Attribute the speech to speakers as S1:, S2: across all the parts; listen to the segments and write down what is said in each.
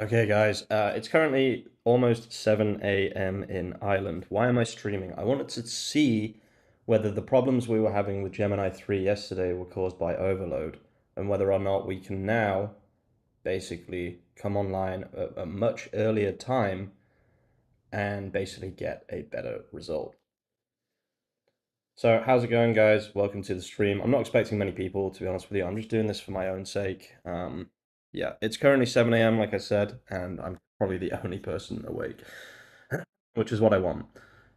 S1: Okay, guys, it's currently almost 7 a.m. in Ireland. Why am I streaming? I wanted to see whether the problems we were having with Gemini 3 yesterday were caused by overload and whether or not we can now basically come online at a much earlier time and basically get a better result. So, how's it going, guys? Welcome to the stream. I'm not expecting many people, to be honest with you. I'm just doing this for my own sake. Yeah, it's currently 7 a.m., like I said, and I'm probably the only person awake, which is what I want.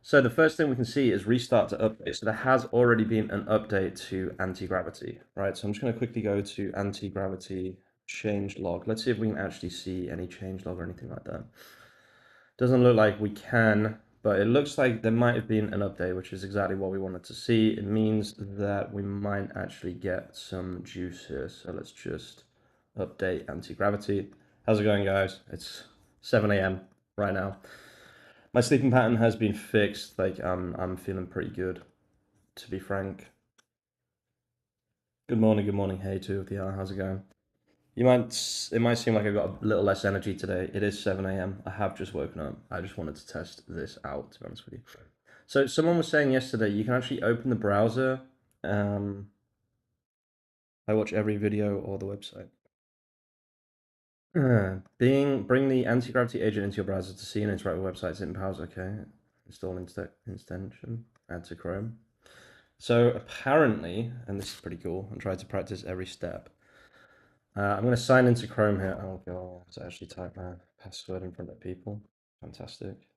S1: So the first thing we can see is restart to update. So there has already been an update to AntiGravity, right? So I'm just going to quickly go to AntiGravity change log. Let's see if we can actually see any change log or anything like that. Doesn't look like we can, but it looks like there might have been an update, which is exactly what we wanted to see. It means that we might actually get some juice here. So let's just update anti-gravity. How's it going, guys? It's 7 a.m. right now. My sleeping pattern has been fixed. Like I'm feeling pretty good, to be frank. Good morning. Hey, two of the hour. How's it going? It might seem like I've got a little less energy today. It is 7 a.m. I have just woken up. I just wanted to test this out, to be honest with you. So someone was saying yesterday you can actually open the browser. I watch every video or the website. Bring the anti-gravity agent into your browser to see and interact with websites in browser. Okay. Install extension. Add to Chrome. So apparently, and this is pretty cool, I'm trying to practice every step. I'm going to sign into Chrome here. Oh god, to actually type my password in front of people. Fantastic.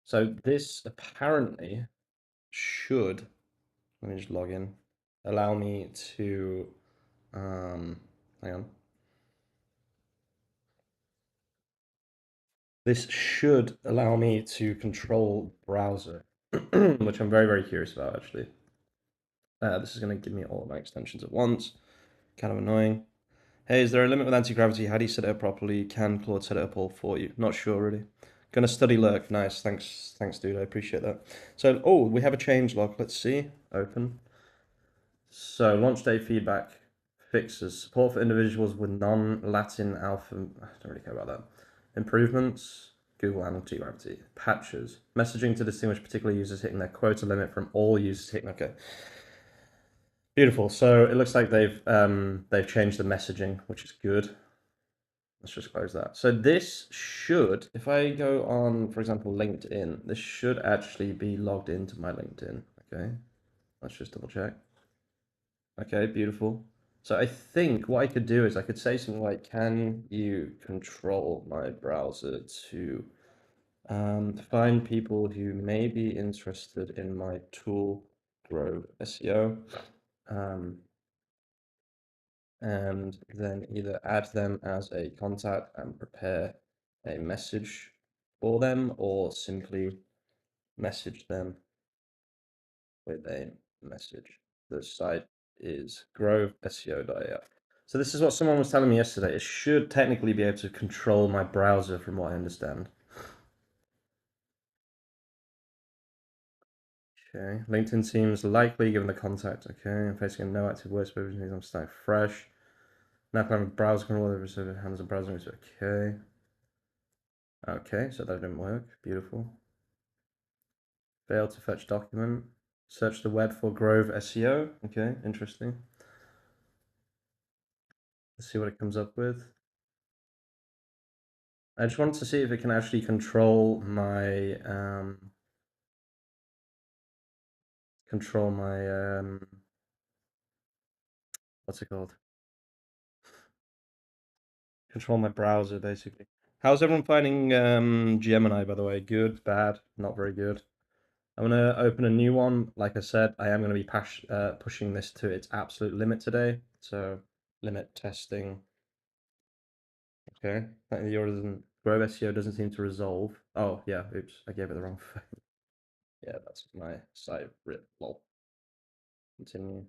S1: So this apparently should, let me just log in, allow me to, hang on. This should allow me to control browser, which I'm very, very curious about actually. This is going to give me all of my extensions at once. Kind of annoying. Hey, is there a limit with anti-gravity? How do you set it up properly? Can Claude set it up all for you? Not sure, really. Gonna study lurk. Nice. Thanks, dude. I appreciate that. So, oh, we have a change log. Let's see. Open. So, launch day feedback fixes. Support for individuals with non-Latin alpha. I don't really care about that. Improvements. Google anti-gravity. Patches. Messaging to distinguish particular users hitting their quota limit from all users hitting. Okay. Beautiful. So it looks like they've changed the messaging, which is good. Let's just close that. So this should, if I go on, for example, LinkedIn, this should actually be logged into my LinkedIn. Okay. Let's just double check. Okay, beautiful. So I think what I could do is I could say something like, can you control my browser to find people who may be interested in my tool, Grow SEO? And then either add them as a contact and prepare a message for them, or simply message them with a message. The site is groveseo.ai. So this is what someone was telling me yesterday. It should technically be able to control my browser from what I understand. Okay, LinkedIn seems likely given the contact. Okay, I'm facing no active workspace. I'm starting fresh. Now I'm browser control over server handles and browser. Okay. Okay, so that didn't work. Beautiful. Failed to fetch document. Search the web for Grove SEO. Okay, interesting. Let's see what it comes up with. I just wanted to see if it can actually control my what's it called? Control my browser, basically. How's everyone finding Gemini, by the way? Good, bad, not very good? I'm gonna open a new one. Like I said, I am gonna be pushing this to its absolute limit today. So limit testing. Okay, yours doesn't. Grow SEO doesn't seem to resolve. Oh yeah, oops, I gave it the wrong phone. Yeah, that's my site rip. Lol. Continue.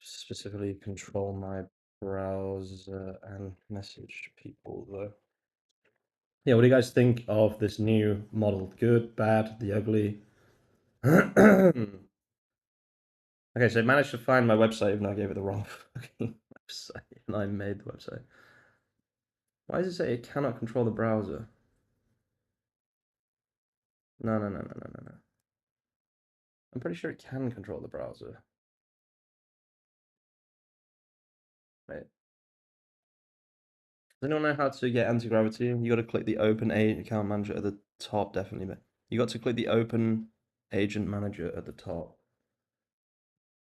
S1: Specifically control my browser and message people though. Yeah, what do you guys think of this new model? Good, bad, the ugly? Okay, so I managed to find my website even though I gave it the wrong fucking website and I made the website. Why does it say it cannot control the browser? No, no, no, no, no, no, no. I'm pretty sure it can control the browser. Wait. Does anyone know how to get AntiGravity? You got to click the Open Account Manager at the top, definitely. But you got to click the Open Agent Manager at the top.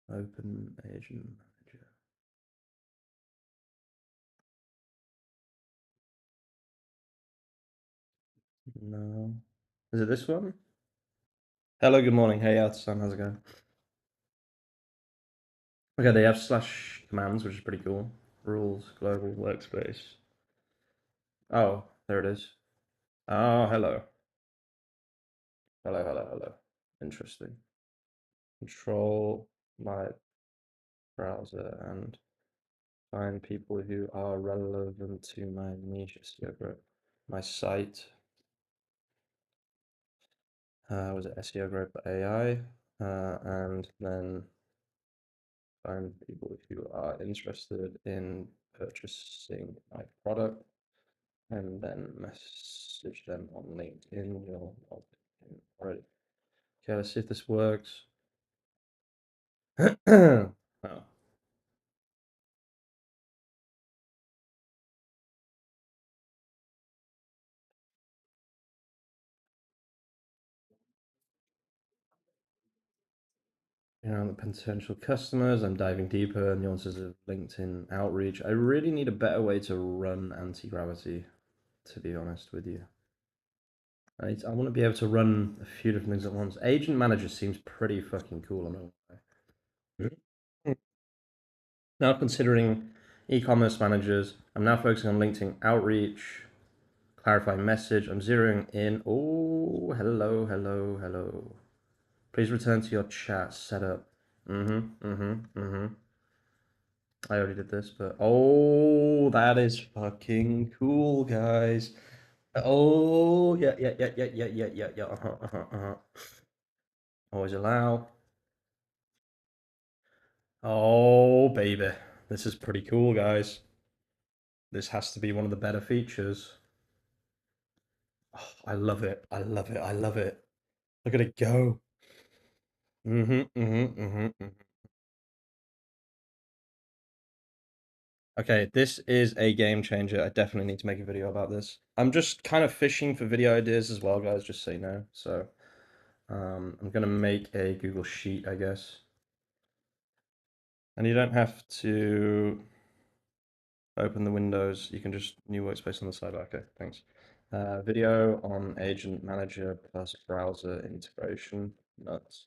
S1: Open Agent Manager. No. Is it this one? Hello, good morning. Hey, Sam, how's it going? Okay, they have slash commands, which is pretty cool. Rules, global workspace. Oh, there it is. Oh, hello. Hello, hello, hello. Interesting. Control my browser and find people who are relevant to my niche SEO group. My site was it SEO group AI, and then find people who are interested in purchasing my product, and then message them on LinkedIn. You'll already. Okay, let's see if this works. Oh. The potential customers. I'm diving deeper. Nuances of LinkedIn outreach. I really need a better way to run anti-gravity, to be honest with you. I want to be able to run a few different things at once. Agent manager seems pretty fucking cool. I'm not gonna lie. Now considering e-commerce managers, I'm now focusing on LinkedIn outreach, clarify message. I'm zeroing in. Oh, hello, hello, hello. Please return to your chat setup. I already did this, but oh, that is fucking cool, guys. Oh, yeah, yeah, yeah, yeah, yeah, yeah, yeah, yeah. Always allow. Oh, baby. This is pretty cool, guys. This has to be one of the better features. Oh, I love it. I love it. I love it. Look at it go. Mm-hmm. Okay, this is a game changer. I definitely need to make a video about this. I'm just kind of fishing for video ideas as well, guys, just so you know. So I'm gonna make a Google Sheet, I guess. And you don't have to open the windows. You can just new workspace on the side. Okay, thanks. Video on Agent Manager plus browser integration. Nuts.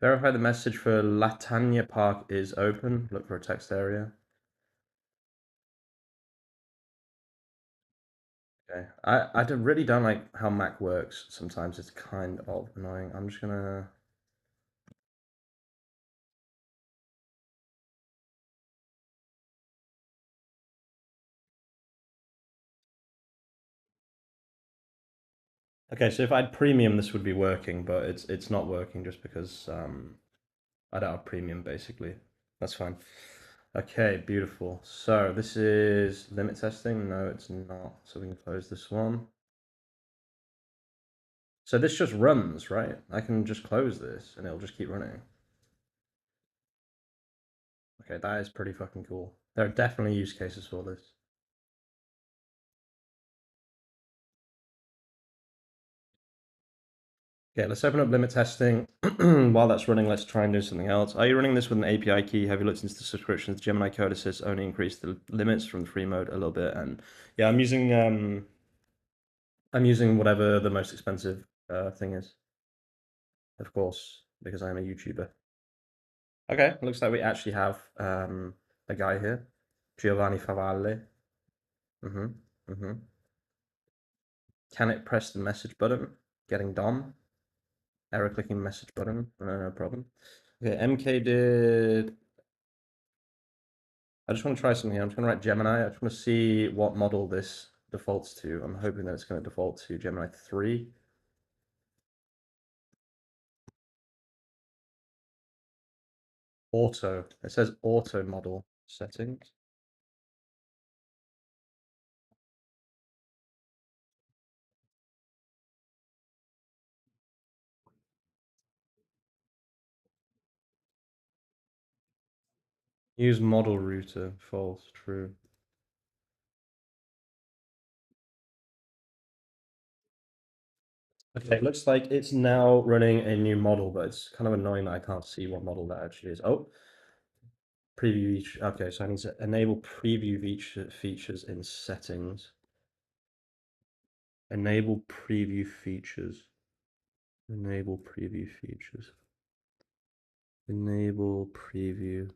S1: Verify the message for Latanya Park is open. Look for a text area. Okay. I really don't like how Mac works. Sometimes it's kind of annoying. I'm just gonna. Okay, so if I had premium, this would be working, but it's not working just because I don't have premium basically. That's fine. Okay, beautiful. So this is limit testing. No, it's not. So we can close this one. So this just runs, right? I can just close this and it'll just keep running. Okay, that is pretty fucking cool. There are definitely use cases for this. Okay, let's open up limit testing. While that's running, let's try and do something else. Are you running this with an API key? Have you looked into the subscriptions? Gemini Code Assist only increased the limits from free mode a little bit, and yeah, I'm using whatever the most expensive thing is, of course, because I'm a YouTuber. Okay, looks like we actually have a guy here, Giovanni Favalle. Mm-hmm. Mm-hmm. Can it press the message button? Getting Dom. Error clicking message button. No problem. Okay, MK did. I just want to try something here. I'm just going to write Gemini. I just want to see what model this defaults to. I'm hoping that it's going to default to Gemini 3. Auto. It says auto model settings. Use model router. False. True. Okay, it looks like it's now running a new model, but it's kind of annoying that I can't see what model that actually is. Oh, preview each. Okay, so I need to enable preview features in settings. Enable preview features. Enable preview features. Enable preview.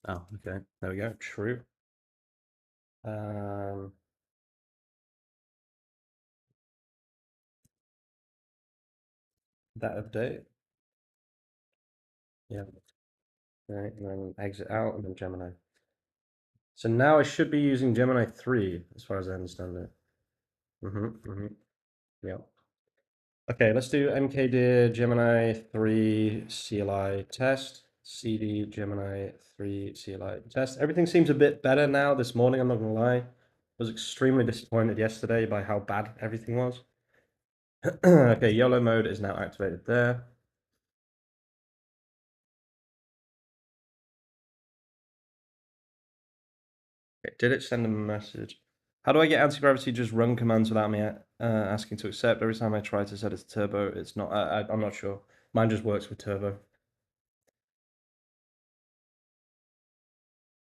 S1: Oh, okay. There we go. True. Um, that update. Yeah. Right, and then exit out and then Gemini. So now I should be using Gemini 3, as far as I understand it. Yeah. Okay, let's do mkdir Gemini 3 CLI test. CD Gemini 3 CLI test. Everything seems a bit better now this morning, I'm not gonna lie. I was extremely disappointed yesterday by how bad everything was. Okay, YOLO mode is now activated there. Okay, did it send a message? How do I get AntiGravity just run commands without me asking to accept? Every time I try to set it to turbo, it's not. I'm not sure. Mine just works with turbo.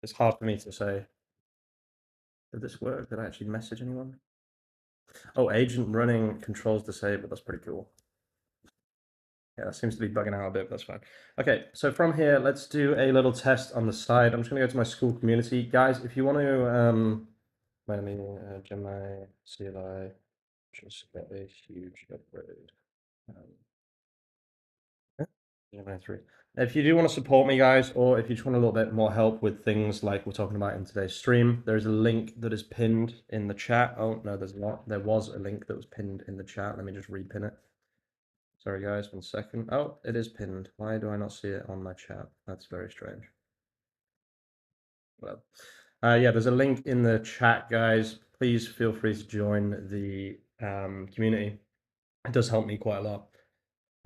S1: It's hard for me to say. Did this work? Did I actually message anyone? Oh, agent running controls disabled. That's pretty cool. Yeah, that seems to be bugging out a bit, but that's fine. Okay, so from here, let's do a little test on the side. I'm just going to go to my school community. Guys, if you want to, wait a minute, Gemini, CLI, just got a huge upgrade. Gemini 3. If you do want to support me, guys, or if you just want a little bit more help with things like we're talking about in today's stream, there's a link that is pinned in the chat. Oh, no, there's not. There was a link that was pinned in the chat. Let me just repin it. Sorry, guys, 1 second. Oh, it is pinned. Why do I not see it on my chat? That's very strange. Well, yeah, there's a link in the chat, guys. Please feel free to join the community. It does help me quite a lot.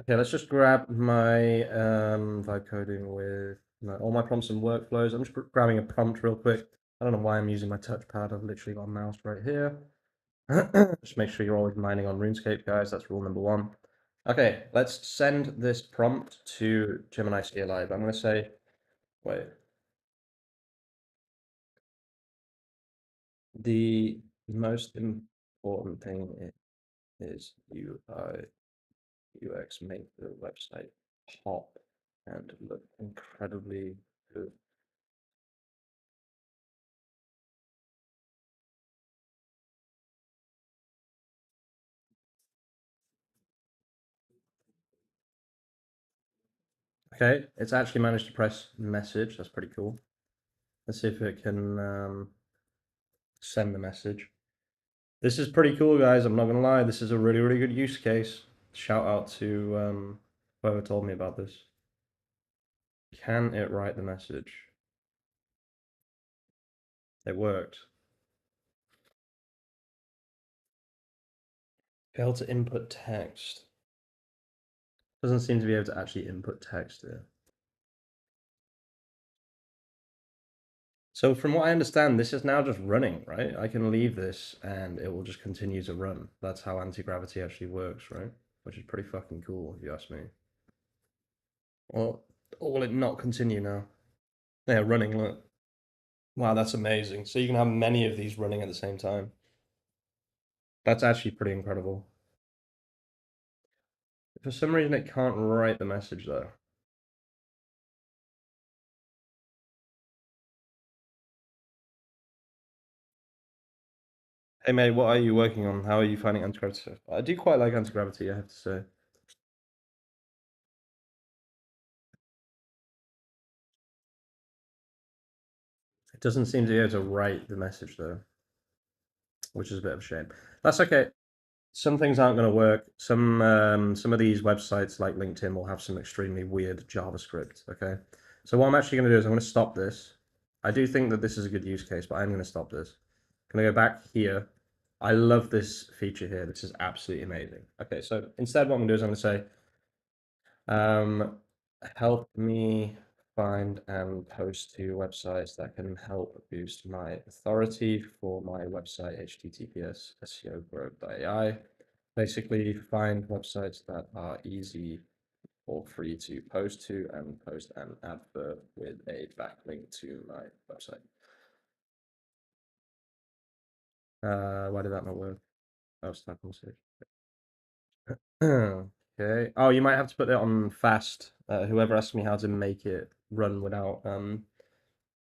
S1: Okay, let's just grab my vibe coding with all my prompts and workflows. I'm just grabbing a prompt real quick. I don't know why I'm using my touchpad. I've literally got a mouse right here. Just make sure you're always mining on RuneScape, guys. That's rule number 1. Okay, let's send this prompt to Gemini CLI. But I'm going to say, wait, the most important thing is UI, UX, make the website pop and look incredibly good. Okay, it's actually managed to press message. That's pretty cool. Let's see if it can send the message. This is pretty cool, guys. I'm not gonna lie. This is a really, really good use case. Shout out to whoever told me about this. Can it write the message? It worked. Failed to input text. Doesn't seem to be able to actually input text here. So from what I understand, this is now just running, right? I can leave this and it will just continue to run. That's how anti-gravity actually works, right? Which is pretty fucking cool, if you ask me. Or will it not continue now? Yeah, running, look. Wow, that's amazing. So you can have many of these running at the same time. That's actually pretty incredible. For some reason, it can't write the message, though. Hey, mate, what are you working on? How are you finding anti-gravity? I do quite like anti-gravity, I have to say. It doesn't seem to be able to write the message, though, which is a bit of a shame. That's okay. Some things aren't going to work. Some of these websites like LinkedIn will have some extremely weird JavaScript. Okay, so what I'm actually going to do is I'm going to stop this. I do think that this is a good use case, but I'm going to stop this. I'm going to go back here, I love this feature here. This is absolutely amazing. Okay, so instead what I'm gonna do is I'm gonna say, um, help me find and post to websites that can help boost my authority for my website, https SEO Basically, find websites that are easy or free to post to and post an advert with a backlink to my website. Why did that not work? Oh, start conversation. Okay. Oh, you might have to put it on fast. Whoever asked me how to make it run without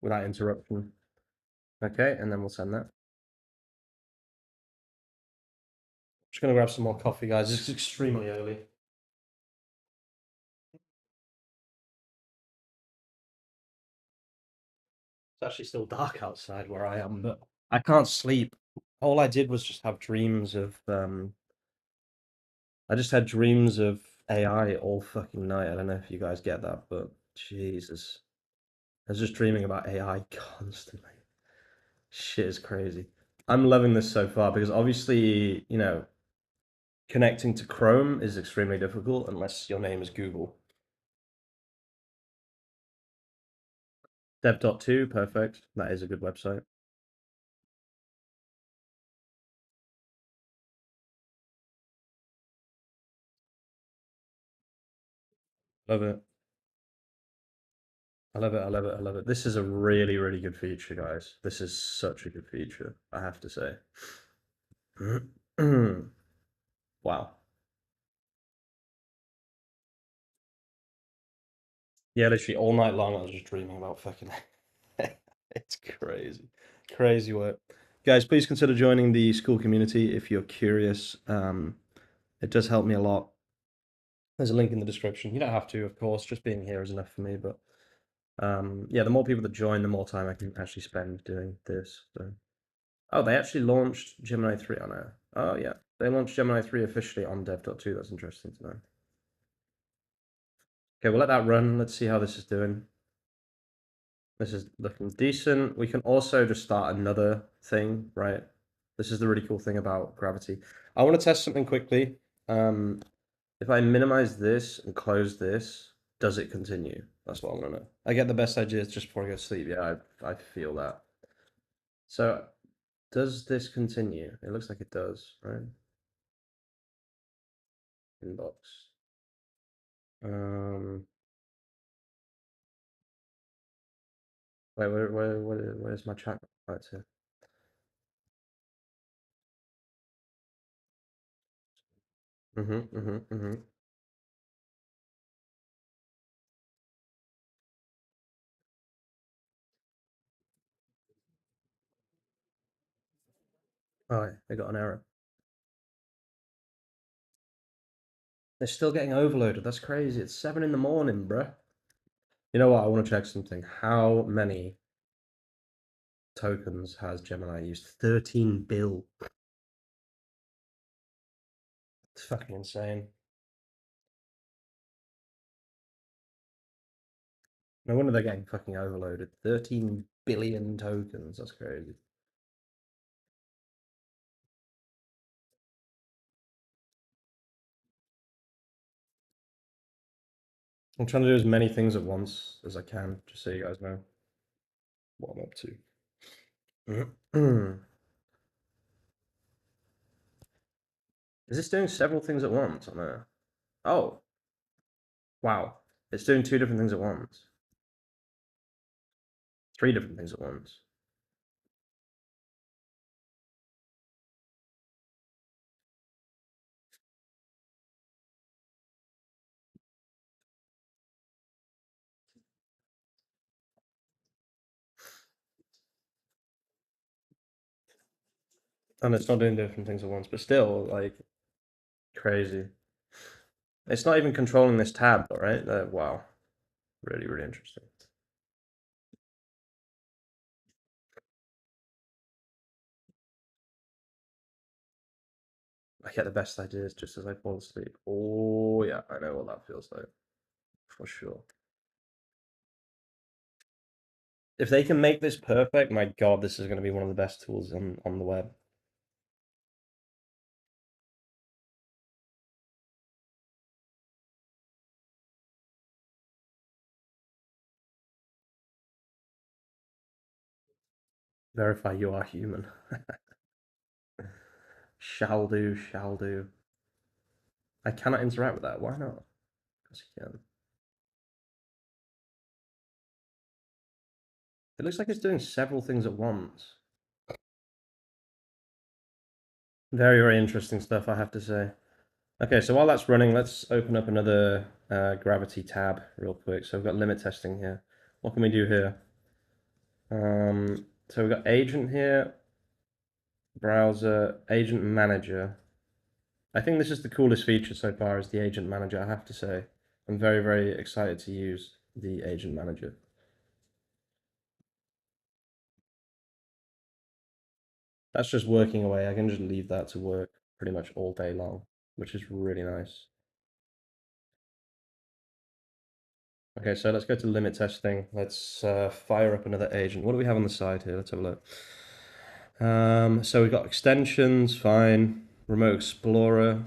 S1: interruption. Okay, and then we'll send that. Just gonna grab some more coffee, guys. It's extremely early. It's actually still dark outside where I am, but I can't sleep. All I did was just have dreams of I just had dreams of AI all fucking night. I don't know if you guys get that, but Jesus. I was just dreaming about AI constantly. Shit is crazy. I'm loving this so far because obviously, connecting to Chrome is extremely difficult unless your name is Google. Dev.2, perfect. That is a good website. Love it. I love it. I love it. I love it. This is a really, really good feature, guys. This is such a good feature, I have to say. Wow. Yeah, literally all night long I was just dreaming about fucking it's crazy. Crazy work. Guys, please consider joining the school community if you're curious. It does help me a lot. There's a link in the description. You don't have to, of course, just being here is enough for me, but yeah, the more people that join, the more time I can actually spend doing this. So. Oh, they actually launched Gemini 3 on there. Oh yeah. They launched Gemini 3 officially on dev.2. That's interesting to know. Okay, we'll let that run. Let's see how this is doing. This is looking decent. We can also just start another thing, right? This is the really cool thing about Gravity. I want to test something quickly. If I minimize this and close this, does it continue? That's what I want to know. I get the best ideas just before I go to sleep. Yeah, I feel that. So, does this continue? It looks like it does, right? Inbox. Um, wait, where's my chat? Right here. Mm-hmm. Oh, I got an error. They're still getting overloaded. That's crazy. It's 7 in the morning, bruh. You know what? I want to check something. How many tokens has Gemini used? 13 bill. It's fucking insane. No wonder they're getting fucking overloaded. 13 billion tokens. That's crazy. I'm trying to do as many things at once as I can, just so you guys know what I'm up to. Is this doing several things at once on there? Oh, wow. It's doing 2 different things at once. 3 different things at once. And it's not doing different things at once, but still, like, crazy. It's not even controlling this tab, though, right? Wow. Really, really interesting. I get the best ideas just as I fall asleep. Oh, yeah, I know what that feels like. For sure. If they can make this perfect, my God, this is going to be one of the best tools on the web. Verify you are human. Shall do, shall do. I cannot interact with that. Why not? Because you can. It looks like it's doing several things at once. Very, very interesting stuff, I have to say. Okay, so while that's running, let's open up another Gravity tab real quick. So we've got limit testing here. What can we do here? So we've got agent here, browser, agent manager. I think this is the coolest feature so far is the agent manager, I have to say. I'm very, very excited to use the agent manager. That's just working away. I can just leave that to work pretty much all day long, which is really nice. Okay, so let's go to limit testing. Let's fire up another agent. What do we have on the side here? Let's have a look. So we've got extensions, fine. Remote Explorer,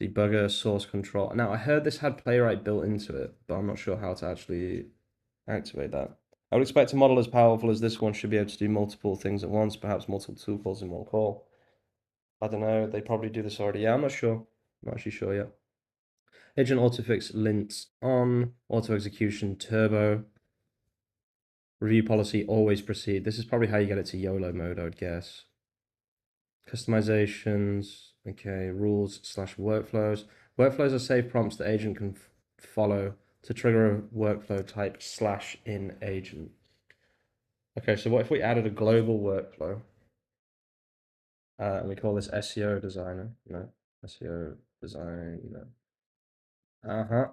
S1: debugger, source control. Now I heard this had Playwright built into it, but I'm not sure how to actually activate that. I would expect a model as powerful as this one should be able to do multiple things at once, perhaps multiple tool calls in one call. I don't know. They probably do this already. Yeah, I'm not sure. I'm not actually sure yet. Agent autofix lint on, auto execution turbo, review policy always proceed. This is probably how you get it to YOLO mode, I would guess. Customizations, okay, rules slash workflows. Workflows are safe prompts the agent can follow to trigger a workflow type slash in agent. Okay, so what if we added a global workflow and we call this SEO designer? No, SEO designer. Now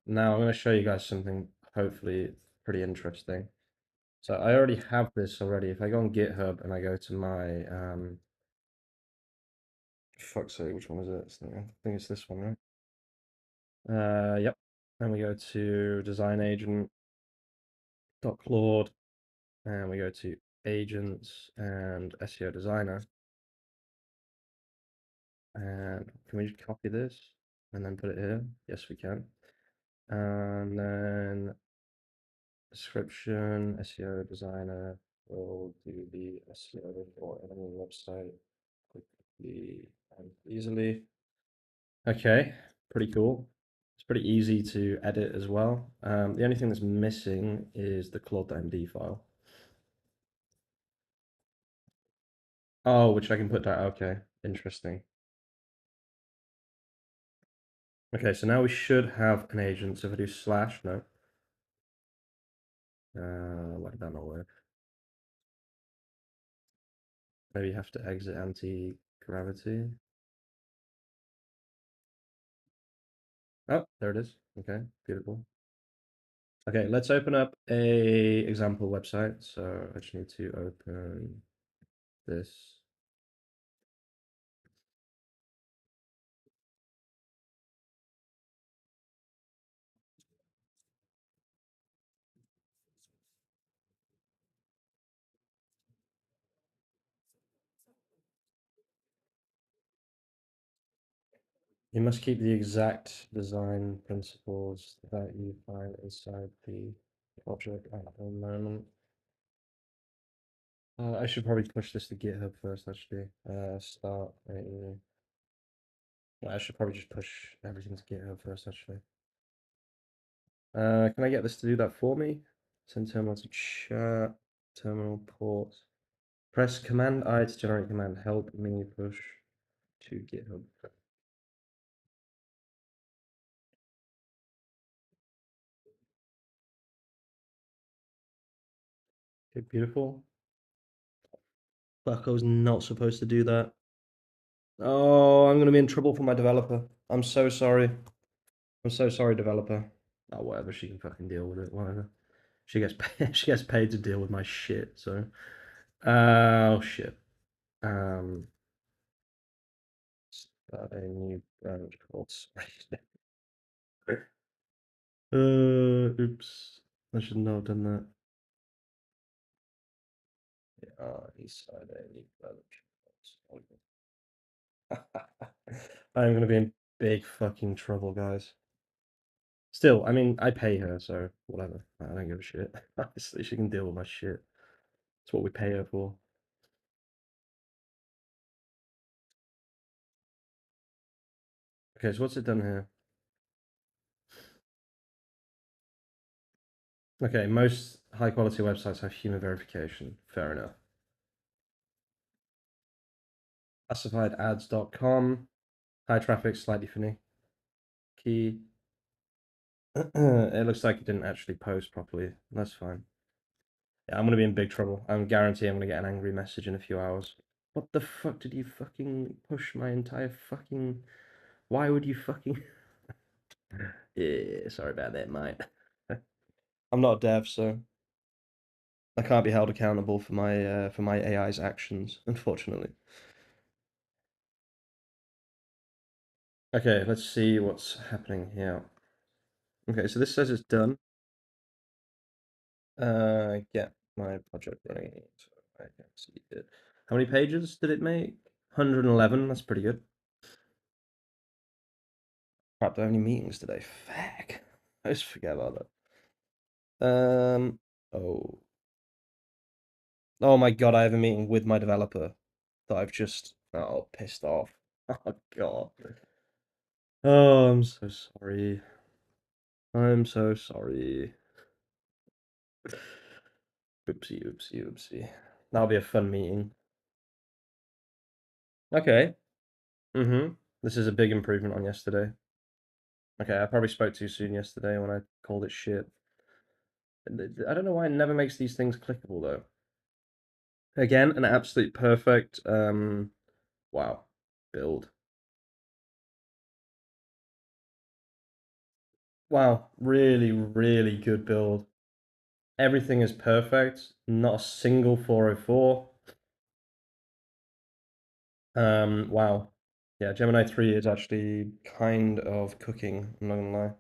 S1: I'm going to show you guys something hopefully pretty interesting. So I already have this already. If I go on GitHub and I go to my fuck's sake, which one is it? I think it's this one, right? Yep. And we go to design agent dot Claude, and we go to agents and SEO designer. And can we just copy this and then put it here? Yes, we can. And then description, SEO designer will do the SEO for any website quickly and easily. Okay, pretty cool. It's pretty easy to edit as well. The only thing that's missing is the Claude.md file. Oh, which I can put down. Okay, interesting. Okay, so now we should have an agent. So if I do slash, no. Why did that not work? Maybe you have to exit anti-gravity. Oh, there it is. Okay, beautiful. Okay, let's open up a example website. So I just need to open this. You must keep the exact design principles that you find inside the project at the moment. I should probably push this to GitHub first, actually. Start a... I should probably just push everything to GitHub first, actually. Can I get this to do that for me? Send terminal to chat, terminal port. Press Command I to generate command. Help me push to GitHub. Okay, beautiful. Fuck, I was not supposed to do that. Oh, I'm gonna be in trouble for my developer. I'm so sorry. I'm so sorry, developer. Oh, whatever. She can fucking deal with it. Whatever. She gets paid, she gets paid to deal with my shit. So, oh shit. Um, start a new branch called Space. Oops. I should not have done that. Yeah, he started a new branch. I'm gonna be in big fucking trouble, guys. Still, I mean, I pay her, so whatever. I don't give a shit. Honestly, she can deal with my shit. That's what we pay her for. Okay, so what's it done here? Okay, most high quality websites have human verification. Fair enough. Classifiedads.com. High traffic, slightly finicky. It looks like it didn't actually post properly. That's fine. Yeah, I'm gonna be in big trouble. I guarantee I'm gonna get an angry message in a few hours. What the fuck did you fucking push my entire fucking... Why would you fucking... Yeah, sorry about that, mate. I'm not a dev, so I can't be held accountable for my AI's actions, unfortunately. Okay, let's see what's happening here. Okay, so this says it's done. Get my project running so I can see it. How many pages did it make? 111. That's pretty good. Crap, do I have any meetings today? Fuck. I just forget about that. Oh. Oh my God, I have a meeting with my developer that I've just, oh, pissed off. Oh God. Oh, I'm so sorry. I'm so sorry. Oopsie, oopsie, oopsie. That'll be a fun meeting. Okay. Mm-hmm. This is a big improvement on yesterday. Okay, I probably spoke too soon yesterday when I called it shit. I don't know why it never makes these things clickable though. Again, an absolute perfect wow, build. Wow, really, really good build. Everything is perfect. Not a single 404. Wow. Yeah, Gemini 3 is actually kind of cooking, I'm not gonna lie.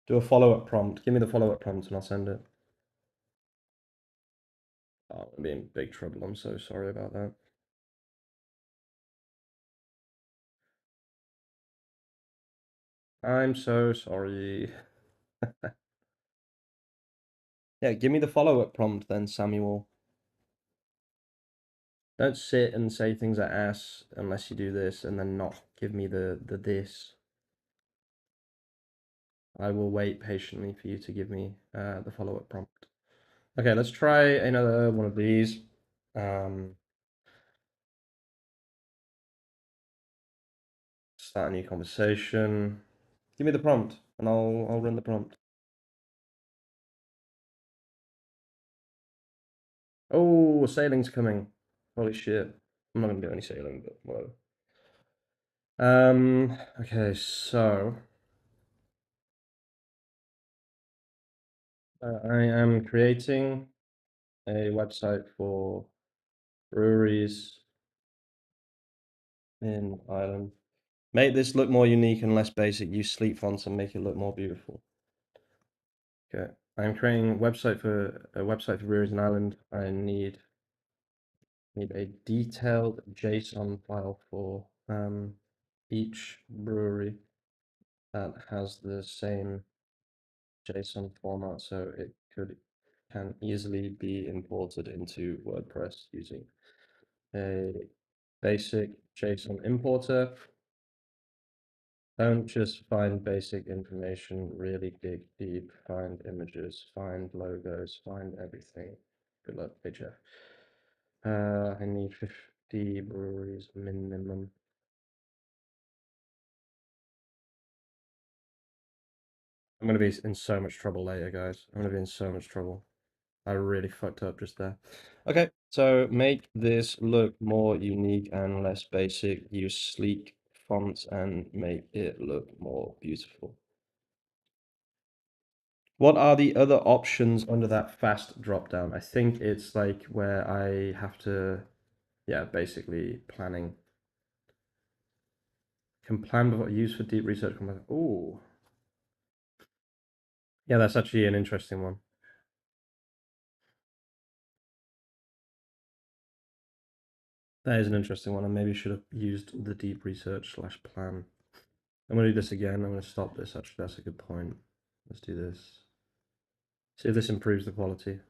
S1: Do a follow-up prompt. Give me the follow-up prompt and I'll send it. Oh, I'm in big trouble. I'm so sorry about that. I'm so sorry. Yeah, give me the follow-up prompt then, Samuel. Don't sit and say things like ass unless you do this and then not give me the this. I will wait patiently for you to give me the follow-up prompt. Okay, let's try another one of these. Start a new conversation. Give me the prompt and I'll run the prompt. Oh, sailing's coming. Holy shit. I'm not gonna do any sailing, but whatever. Okay, so I am creating a website for breweries in Ireland. Make this look more unique and less basic. Use sleek fonts and make it look more beautiful. Okay, I'm creating a website for breweries in Ireland. I need a detailed JSON file for each brewery that has the same JSON format, so it can easily be imported into WordPress using a basic JSON importer. Don't just find basic information, really dig deep, find images, find logos, find everything. Good luck, HF. I need 50 breweries minimum. I'm gonna be in so much trouble later, guys. I'm gonna be in so much trouble. I really fucked up just there. Okay, so make this look more unique and less basic. Use sleek fonts and make it look more beautiful. What are the other options under that fast drop down? I think it's like where I have to, yeah, basically planning. Can plan before use for deep research. Oh, yeah, that's actually an interesting one. That is an interesting one. I maybe should have used the deep research slash plan. I'm gonna do this again. I'm gonna stop this. Actually, that's a good point. Let's do this. See if this improves the quality.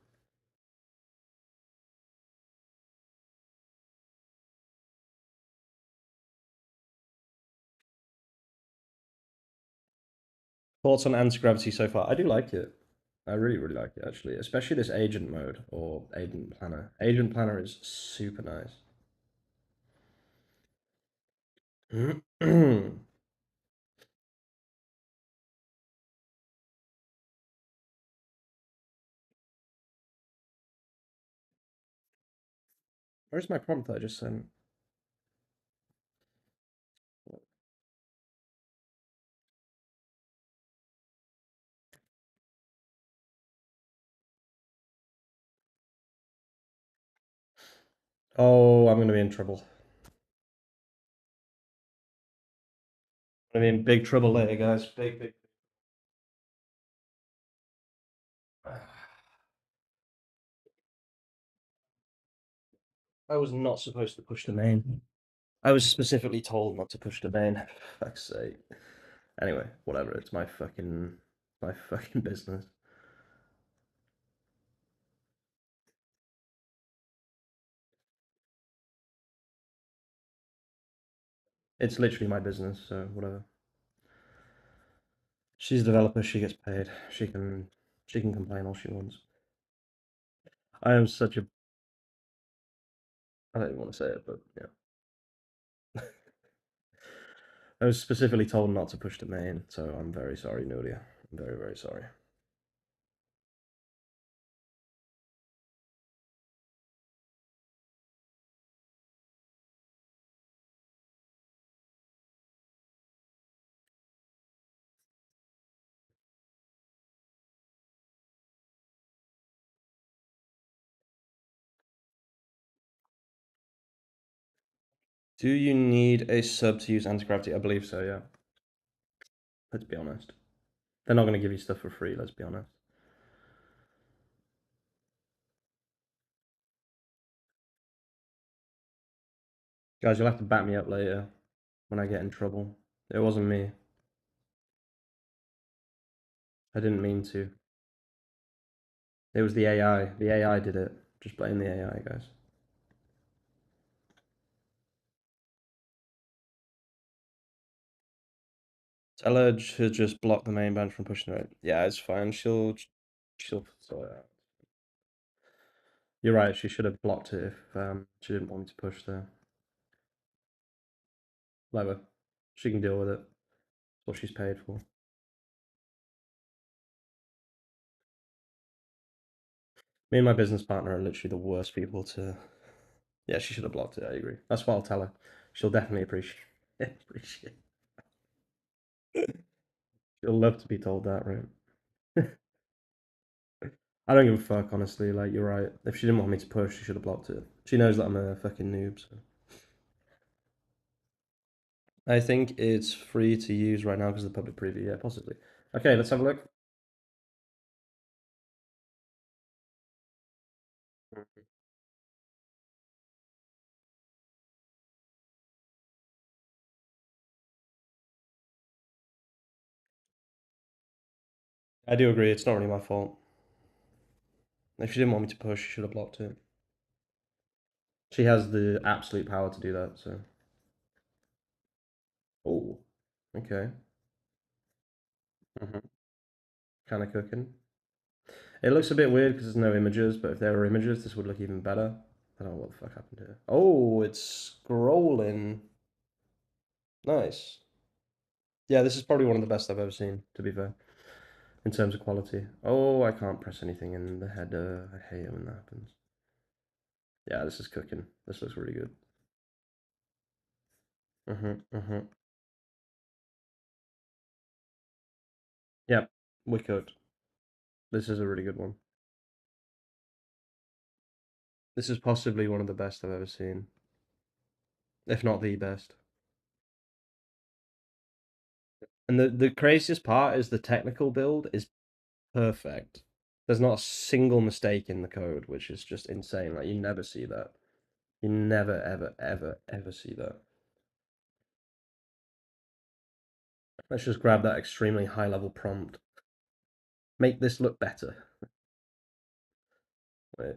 S1: Thoughts on anti-gravity so far? I do like it. I really, really like it actually, especially this agent mode or agent planner. Agent planner is super nice. Where's my prompt that I just sent? Oh, I'm gonna be in trouble. I'm gonna be in big trouble later, guys. Big, big. I was not supposed to push the main. I was specifically told not to push the main. For fuck's sake. Anyway, whatever. It's my fucking business. It's literally my business, so whatever. She's a developer. She gets paid. She can complain all she wants. I am such a. I don't even want to say it, but yeah. I was specifically told not to push the main, so I'm very sorry, Nuria. I'm very, very sorry. Do you need a sub to use anti-gravity? I believe so, yeah. Let's be honest. They're not going to give you stuff for free, let's be honest. Guys, you'll have to back me up later when I get in trouble. It wasn't me. I didn't mean to. It was the AI. The AI did it. Just blame the AI, guys. Tell her to just block the main branch from pushing it. Yeah, it's fine. She'll sort it out. You're right. She should have blocked it if she didn't want me to push there. Whatever. She can deal with it. That's what she's paid for. Me and my business partner are literally the worst people to. Yeah, she should have blocked it. I agree. That's what I'll tell her. She'll definitely appreciate. She'll love to be told that, right? I don't give a fuck, honestly. Like, you're right. If she didn't want me to push, she should have blocked it. She knows that I'm a fucking noob, so. I think it's free to use right now because of the public preview. Yeah, possibly. Okay, let's have a look. I do agree. It's not really my fault. If she didn't want me to push, she should have blocked it. She has the absolute power to do that, so. Oh, okay. Kind of cooking. It looks a bit weird because there's no images, but if there were images, this would look even better. I don't know what the fuck happened here. Oh, it's scrolling. Nice. Yeah, this is probably one of the best I've ever seen, to be fair, in terms of quality. Oh, I can't press anything in the header. I hate it when that happens. Yeah, this is cooking. This looks really good. Mm-hmm. Yep, we cooked. This is a really good one. This is possibly one of the best I've ever seen, if not the best. And the craziest part is the technical build is perfect. There's not a single mistake in the code, which is just insane. Like, you never see that. You never, ever, ever, ever see that. Let's just grab that extremely high level prompt. Make this look better. Wait.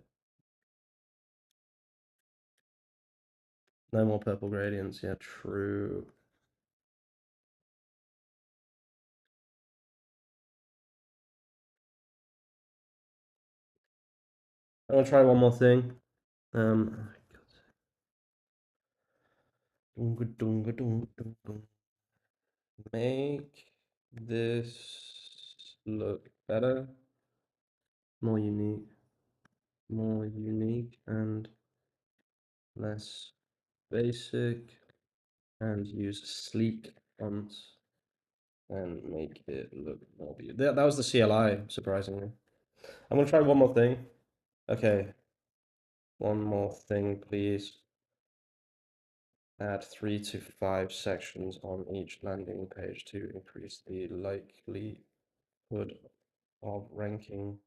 S1: No more purple gradients. Yeah, true. I'm gonna try one more thing. Make this look better, more unique and less basic, and use sleek fonts and make it look more beautiful. That was the CLI, surprisingly. I'm gonna try one more thing. Okay, one more thing, please. Add 3 to 5 sections on each landing page to increase the likelihood of ranking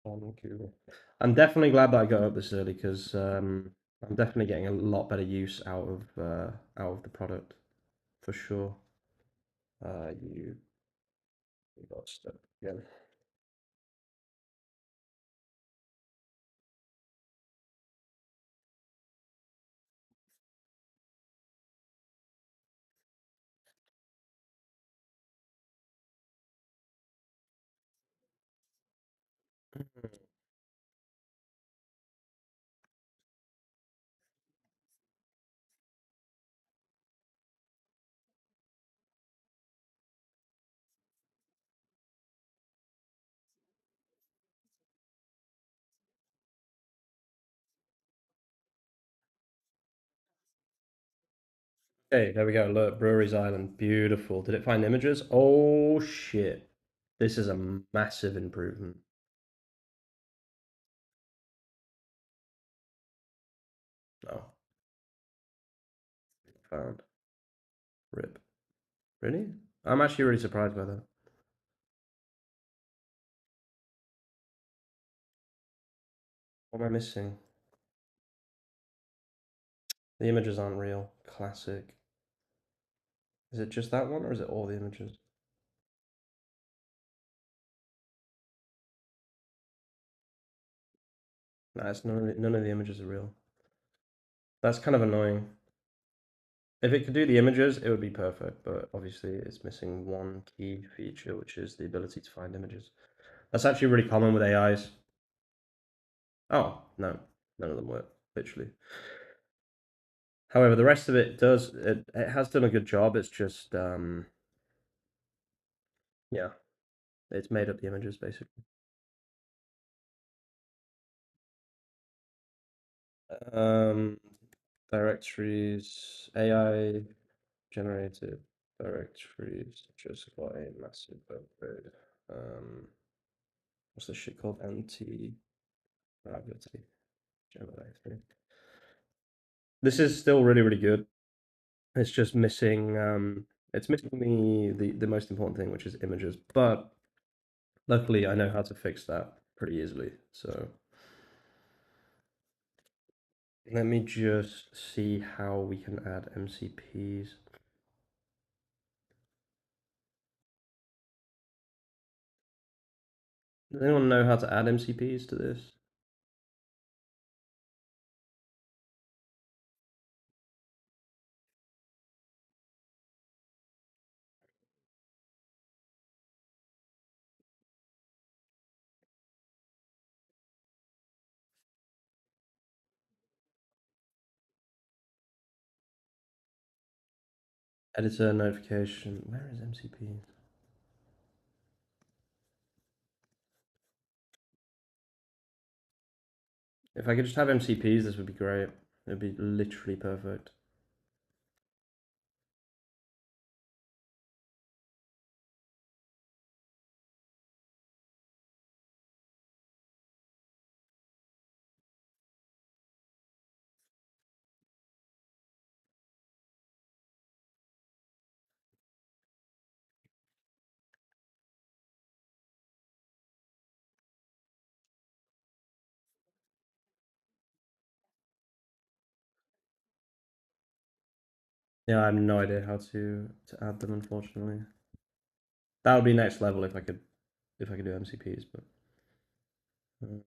S1: on Google. I'm definitely glad that I got up this early because I'm definitely getting a lot better use out of the product for sure. You got stuck again. Okay, there we go. Look, Breweries Island, beautiful. Did it find images? Oh shit! This is a massive improvement. Oh, found. Rip. Really? I'm actually really surprised by that. What am I missing? The images aren't real. Classic. Is it just that one or is it all the images? Nah, it's none of the images are real. That's kind of annoying. If it could do the images, it would be perfect, but obviously it's missing one key feature, which is the ability to find images. That's actually really common with AIs. Oh, no, none of them work, literally. However, the rest of it does, it has done a good job. It's just, yeah, it's made up the images basically. Um, Directories, AI generated directories just got a massive upgrade. What's this shit called? AntiGravity. Gemini 3. This is still really, really good. It's just missing it's missing the most important thing, which is images. But luckily I know how to fix that pretty easily. So let me just see how we can add MCPs. Does anyone know how to add MCPs to this? Editor notification. Where is MCP? If I could just have MCPs, this would be great. It'd be literally perfect. Yeah, I have no idea how to add them, unfortunately. That would be next level if I could do MCPs, but uh,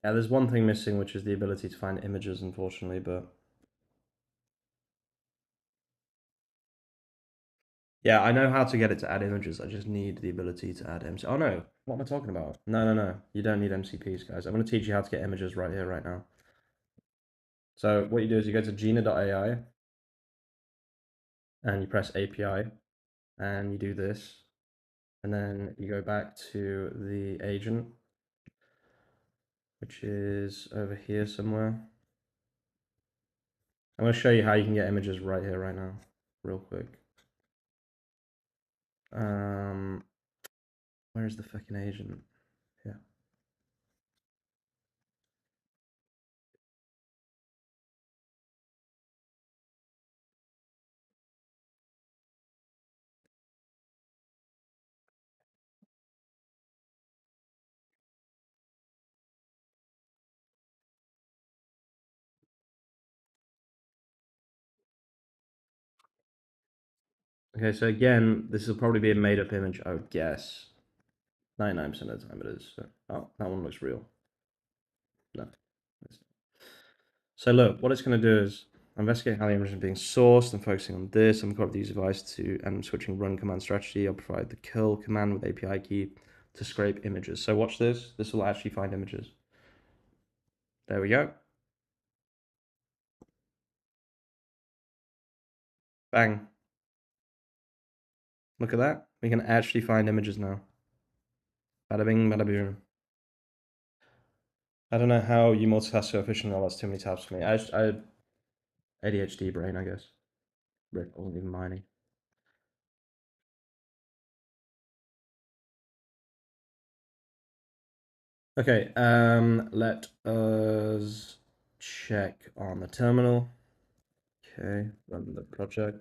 S1: yeah, there's one thing missing, which is the ability to find images, unfortunately. But yeah, I know how to get it to add images. I just need the ability to add MC. Oh no, what am I talking about? No, no, no. You don't need MCPs, guys. I'm going to teach you how to get images right here, right now. So what you do is you go to Gina.ai and you press API and you do this, and then you go back to the agent, which is over here somewhere. I'm going to show you how you can get images right here, right now, real quick. Um, where is the fucking agent? Yeah. Okay, so again, this will probably be a made-up image, I would guess. 99% of the time it is. So, oh, that one looks real. No. So look, what it's going to do is investigate how the image is being sourced. I'm focusing on this. I'm going to use device to, and I'm switching run command strategy. I'll provide the kill command with API key to scrape images. So watch this. This will actually find images. There we go. Bang. Look at that. We can actually find images now. Bada bing, bada boom. I don't know how you multitask so efficiently. Oh, that's too many tabs for me. I ADHD brain, I guess. Rip, wasn't even mining. Okay, let us check on the terminal. Okay, run the project.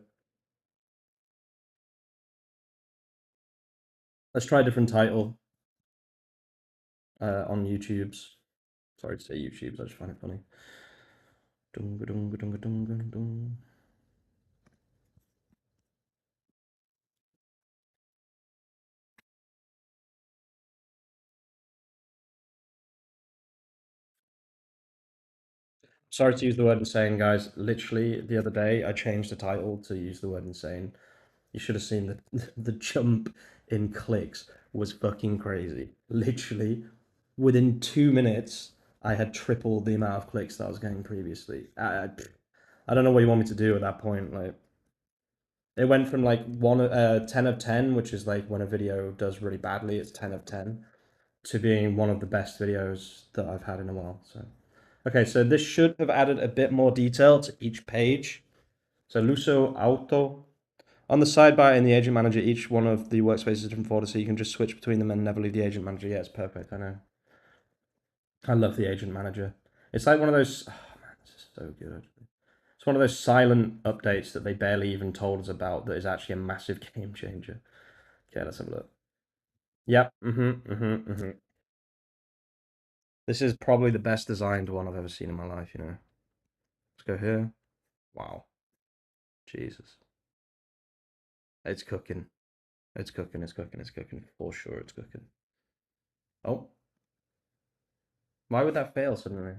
S1: Let's try a different title on YouTube's. Sorry to say YouTube's, I just find it funny. Dung, dung, dung, dung, dung, dung. Sorry to use the word insane, guys. Literally, the other day, I changed the title to use the word insane. You should have seen the jump in clicks was fucking crazy. Literally, within 2 minutes, I had tripled the amount of clicks that I was getting previously. I don't know what you want me to do at that point. Like, it went from like 10 of 10, which is like when a video does really badly, it's 10 of 10, to being one of the best videos that I've had in a while. So, okay, so this should have added a bit more detail to each page. So, Luso Auto. On the sidebar in the agent manager, each one of the workspaces is a different folder, so you can just switch between them and never leave the agent manager. Yeah, it's perfect. I know. I love the agent manager. It's like one of those. Oh man, this is so good. It's one of those silent updates that they barely even told us about that is actually a massive game changer. Okay, let's have a look. Yep. This is probably the best designed one I've ever seen in my life. Let's go here. Wow. Jesus. It's cooking. It's cooking. It's cooking. It's cooking. For sure, it's cooking. Oh, why would that fail suddenly?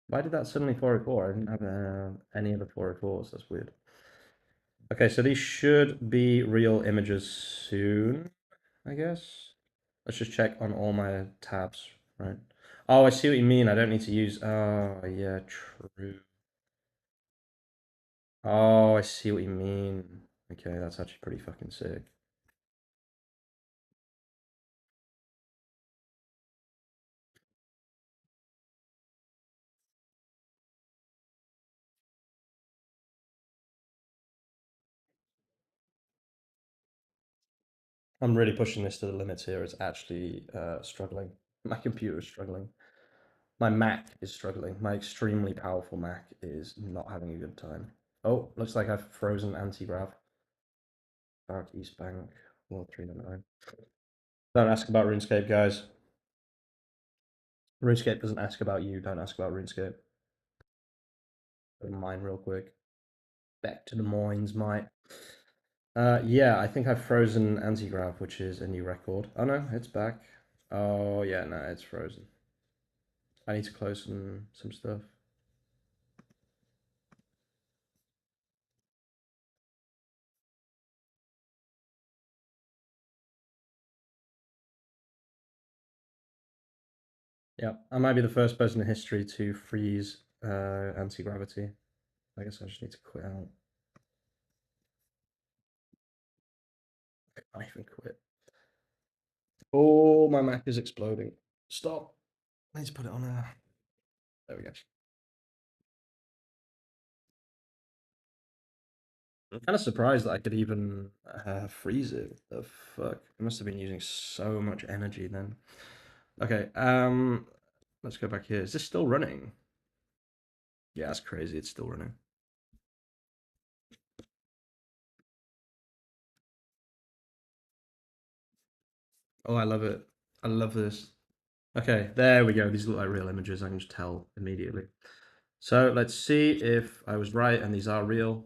S1: Why did that suddenly 404? I didn't have any other 404s. That's weird. Okay, so these should be real images soon, I guess. Let's just check on all my tabs, right? Oh, I see what you mean. I don't need to use. Oh, yeah, true. Oh, I see what you mean. Okay, that's actually pretty fucking sick. I'm really pushing this to the limits here. It's actually struggling. My computer is struggling. My Mac is struggling. My extremely powerful Mac is not having a good time. Oh, looks like I've frozen AntiGrav. Barrack East Bank, World 399. Don't ask about RuneScape, guys. RuneScape doesn't ask about you. Don't ask about RuneScape. Mine real quick. Back to the mines, mate. Yeah, I think I've frozen AntiGrav, which is a new record. Oh no, it's back. Oh yeah, no, it's frozen. I need to close some stuff. Yeah, I might be the first person in history to freeze anti-gravity. I guess I just need to quit out. I can't even quit. Oh, my Mac is exploding. Stop. I need to put it on a... There we go. I'm kind of surprised that I could even freeze it. The fuck? I must have been using so much energy then. Okay, let's go back here. Is this still running? Yeah, that's crazy. It's still running. Oh, I love it. I love this. Okay, there we go. These look like real images. I can just tell immediately. So let's see if I was right and these are real.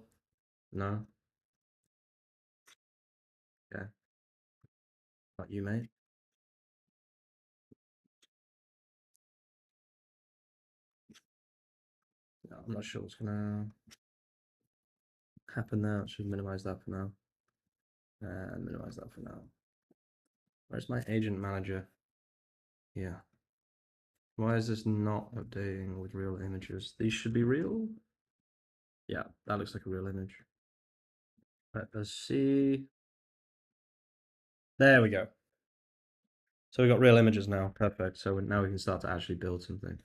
S1: No. Okay. Not you, mate. No, I'm not sure what's gonna happen there. I should minimize that for now. And minimize that for now. Where's my agent manager? Yeah. Why is this not updating with real images? These should be real? Yeah, that looks like a real image. Let us see. There we go. So we got real images now. Perfect. So now we can start to actually build something.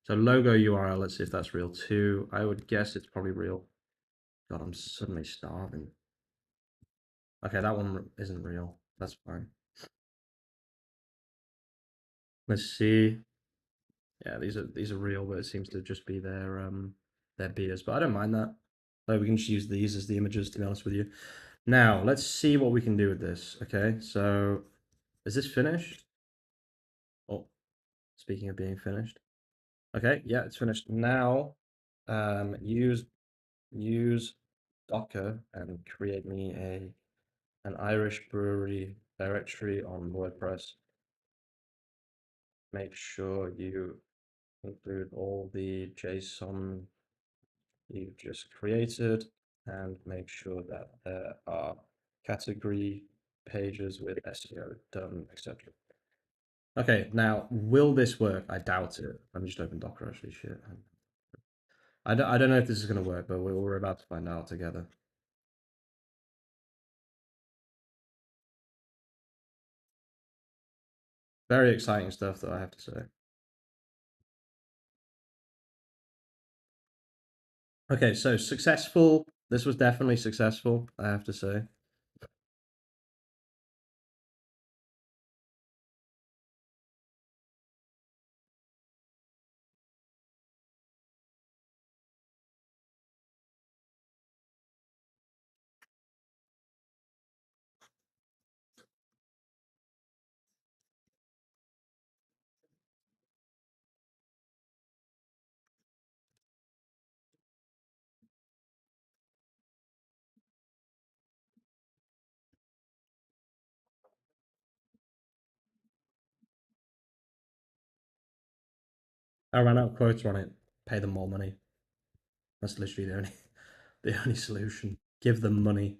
S1: So logo URL, let's see if that's real too. I would guess it's probably real. God, I'm suddenly starving. Okay, that one isn't real. That's fine. Let's see. Yeah, these are real, but it seems to just be their beers. But I don't mind that. So we can just use these as the images, to be honest with you. Now, let's see what we can do with this. Okay, so is this finished? Oh, speaking of being finished. Okay, yeah, it's finished. Now, use Docker and create me an Irish brewery directory on WordPress. Make sure you include all the JSON you've just created and make sure that there are category pages with SEO done, etc. Okay, now, will this work? I doubt it. I'm just open Docker, actually, shit. I don't know if this is going to work, but we're about to find out together. Very exciting stuff, that I have to say. Okay, so successful. This was definitely successful, I have to say. I ran out of quotes on it. Pay them more money. That's literally the only the only solution. Give them money.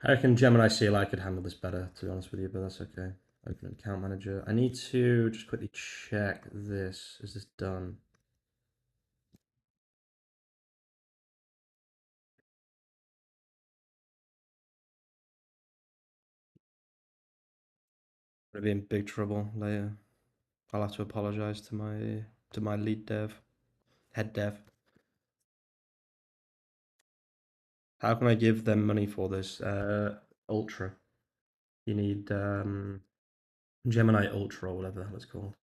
S1: I reckon Gemini CLI could handle this better, to be honest with you, but that's okay. Open account manager. I need to just quickly check this. Is this done? Gonna be in big trouble later. I'll have to apologize to my lead dev, head dev. How can I give them money for this? Ultra. You need Gemini Ultra or whatever the hell it's called.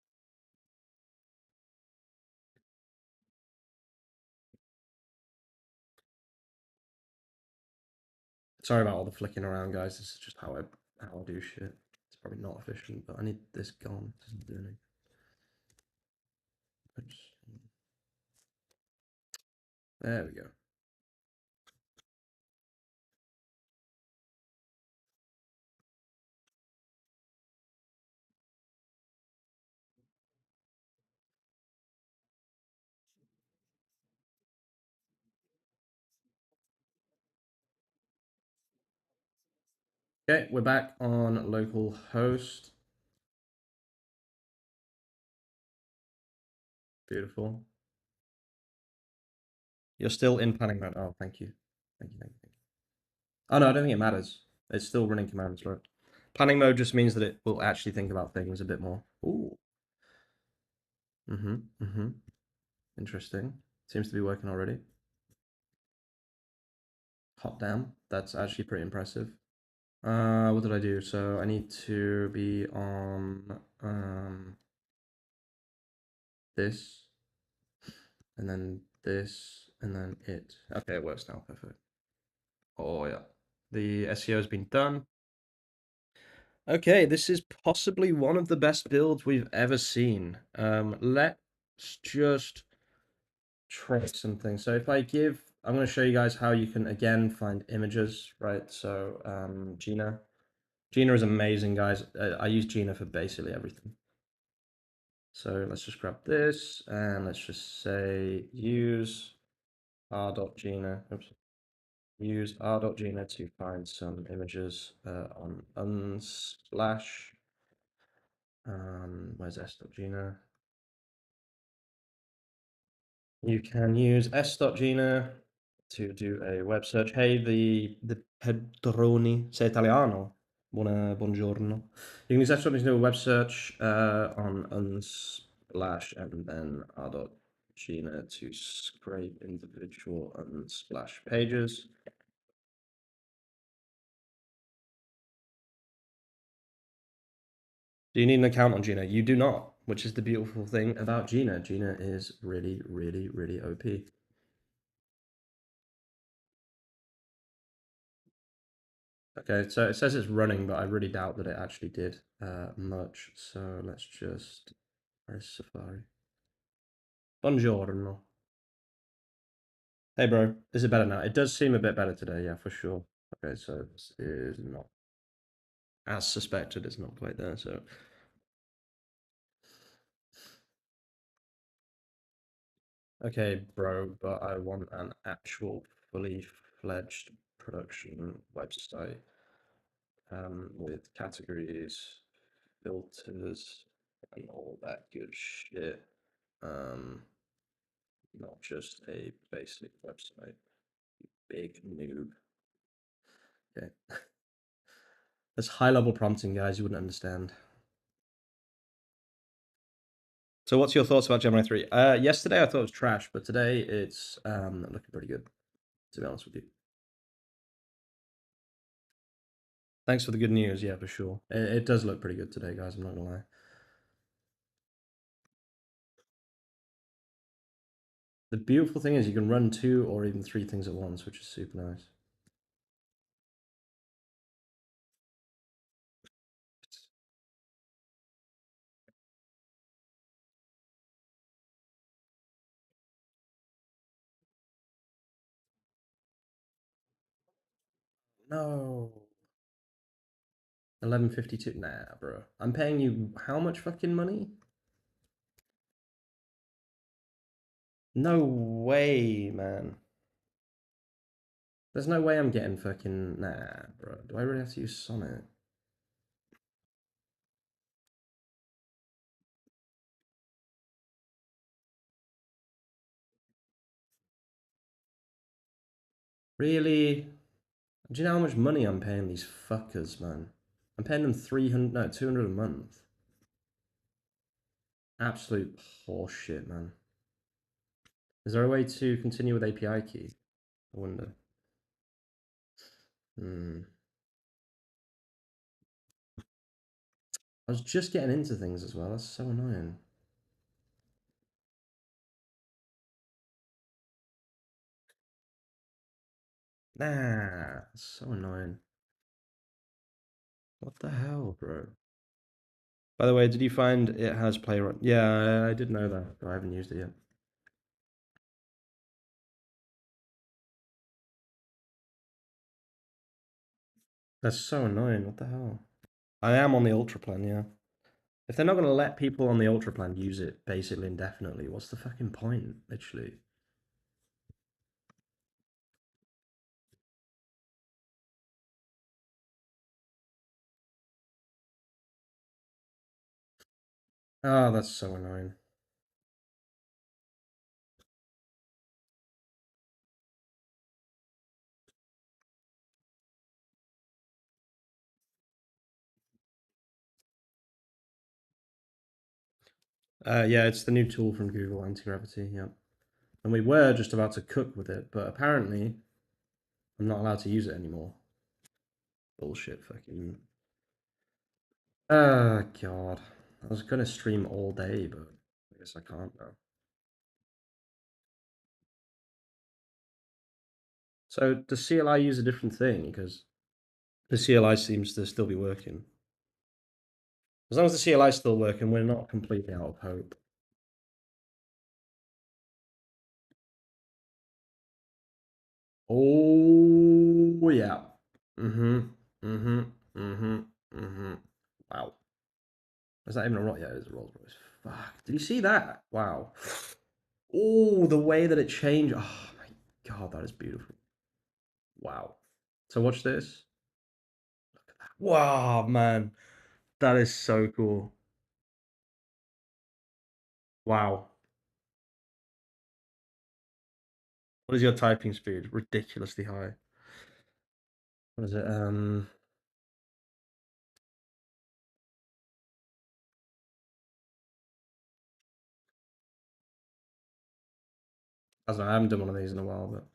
S1: Sorry about all the flicking around, guys. This is just how I do shit. It's probably not efficient, but I need this gone. It doesn't do anything. Oops. There we go. Okay, we're back on local host. Beautiful. You're still in planning mode. Oh, thank you. Thank you, thank you, thank you. Oh, no, I don't think it matters. It's still running commands, right? Planning mode just means that it will actually think about things a bit more. Ooh. Mm-hmm, mm-hmm. Interesting. Seems to be working already. Hot damn. That's actually pretty impressive. What did I do? So I need to be on this, and then this, and then it. Okay, it works now. Perfect. Oh yeah. The SEO has been done. Okay, this is possibly one of the best builds we've ever seen. Let's just try something. So if I give, I'm going to show you guys how you can again find images, right? So Gina is amazing, guys. I use Gina for basically everything. So let's just grab this and let's just say use r.gina. Oops. Use r.gina to find some images on Unsplash. Where's s.gina? You can use s.gina to do a web search. Hey, the Pedroni, sei italiano? Buongiorno. You can use s.gina to do a web search on Unsplash and then r.gina to scrape individual Unsplash pages. Do you need an account on Gina? You do not, which is the beautiful thing about Gina. Gina is really, really, really OP. Okay, so it says it's running, but I really doubt that it actually did much. So let's just, where's Safari? Buongiorno. Hey, bro, is it better now? It does seem a bit better today, yeah, for sure. Okay, so this is not, as suspected, it's not quite there, so. Okay, bro, but I want an actual fully fledged production website with categories, filters, and all that good shit. Um, Not just a basic website. Big noob. Okay. That's high level prompting, guys. You wouldn't understand. So, what's your thoughts about Gemini 3? Yesterday I thought it was trash, but today it's looking pretty good, to be honest with you. Thanks for the good news. Yeah, for sure. It does look pretty good today, guys. I'm not gonna lie. The beautiful thing is you can run 2 or even 3 things at once, which is super nice. No. 11.52. Nah, bro. I'm paying you how much fucking money? No way, man. There's no way I'm getting fucking. Nah, bro. Do I really have to use Sonnet? Really? Do you know how much money I'm paying these fuckers, man? I'm paying them 300, no, 200 a month. Absolute horseshit, man. Is there a way to continue with API key? I wonder. Hmm. I was just getting into things as well. That's so annoying. Nah, that's so annoying. What the hell, bro? By the way, did you find it has playwright? Yeah, I did know that, but I haven't used it yet. That's so annoying. What the hell? I am on the Ultra plan, yeah. If they're not going to let people on the Ultra plan use it basically indefinitely, what's the fucking point, literally? Oh, that's so annoying. Yeah, it's the new tool from Google, AntiGravity, yeah. And we were just about to cook with it, but apparently I'm not allowed to use it anymore. Bullshit, fucking. Oh, God. I was gonna stream all day, but I guess I can't now. So does CLI use a different thing? Because the CLI seems to still be working. As long as the CLI is still working, we're not completely out of hope. Oh yeah. Mm-hmm. Mm-hmm. Mm-hmm. Mm-hmm. Wow. Is that even a Rolls? Yeah, it is a Rolls Royce. Fuck. Did you see that? Wow. Oh, the way that it changed. Oh my God, that is beautiful. Wow. So watch this. Wow, man. That is so cool. Wow. What is your typing speed? Ridiculously high. What is it? I don't know, I haven't done one of these in a while, but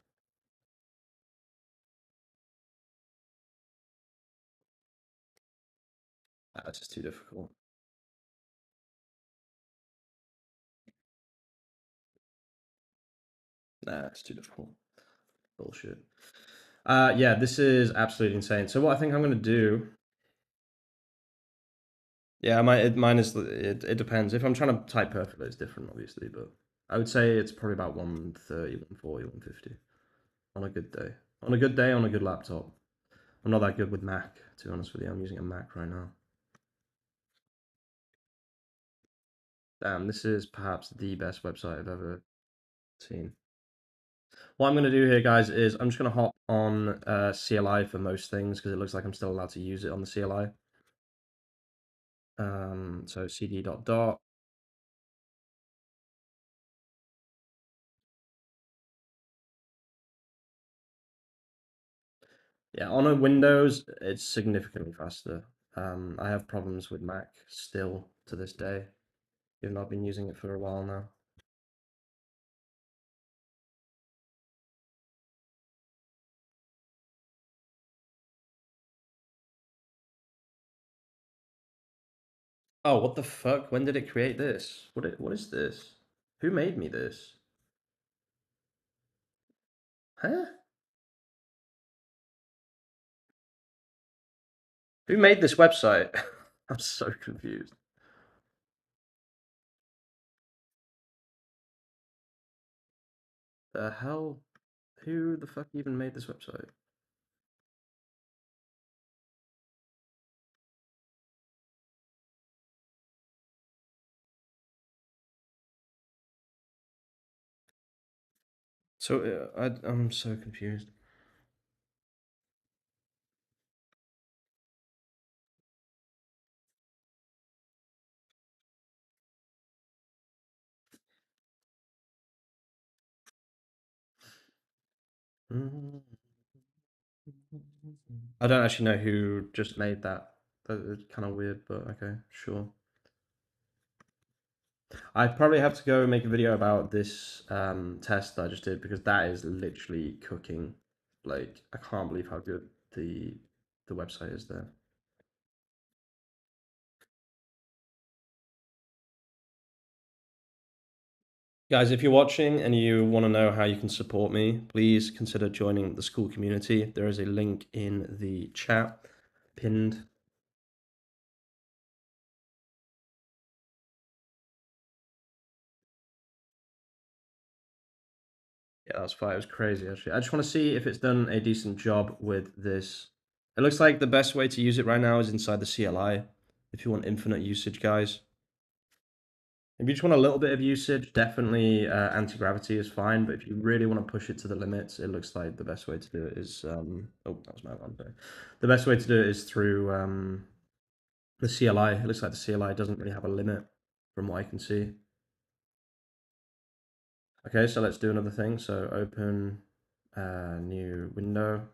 S1: that's just too difficult. Nah, it's too difficult. Bullshit. Yeah, this is absolutely insane. So what I think I'm gonna do, yeah, mine is it depends. If I'm trying to type perfectly, it's different, obviously, but I would say it's probably about 130, 140, 150 on a good day. On a good day, on a good laptop. I'm not that good with Mac, to be honest with you. I'm using a Mac right now. Damn, this is perhaps the best website I've ever seen. What I'm going to do here, guys, is I'm just going to hop on CLI for most things because it looks like I'm still allowed to use it on the CLI. So cd dot dot. Yeah, on a Windows, it's significantly faster. I have problems with Mac still to this day, even though I've been using it for a while now. Oh, what the fuck? When did it create this? What is this? Who made me this? Huh? Who made this website? I'm so confused. The hell? Who the fuck even made this website? So I'm so confused. I don't actually know who just made that. That's kind of weird, but okay, sure. I probably have to go make a video about this test that I just did because that is literally cooking. Like, I can't believe how good. the website is there. Guys, if you're watching and you want to know how you can support me, please consider joining the Skool community. There is a link in the chat pinned. Yeah, that was fire. It was crazy, actually. I just want to see if it's done a decent job with this. It looks like the best way to use it right now is inside the CLI. If you want infinite usage, guys. If you just want a little bit of usage, definitely AntiGravity is fine. But if you really want to push it to the limits, it looks like the best way to do it is... oh, that was my alarm. The best way to do it is through the CLI. It looks like the CLI doesn't really have a limit from what I can see. Okay, so let's do another thing. So open new window.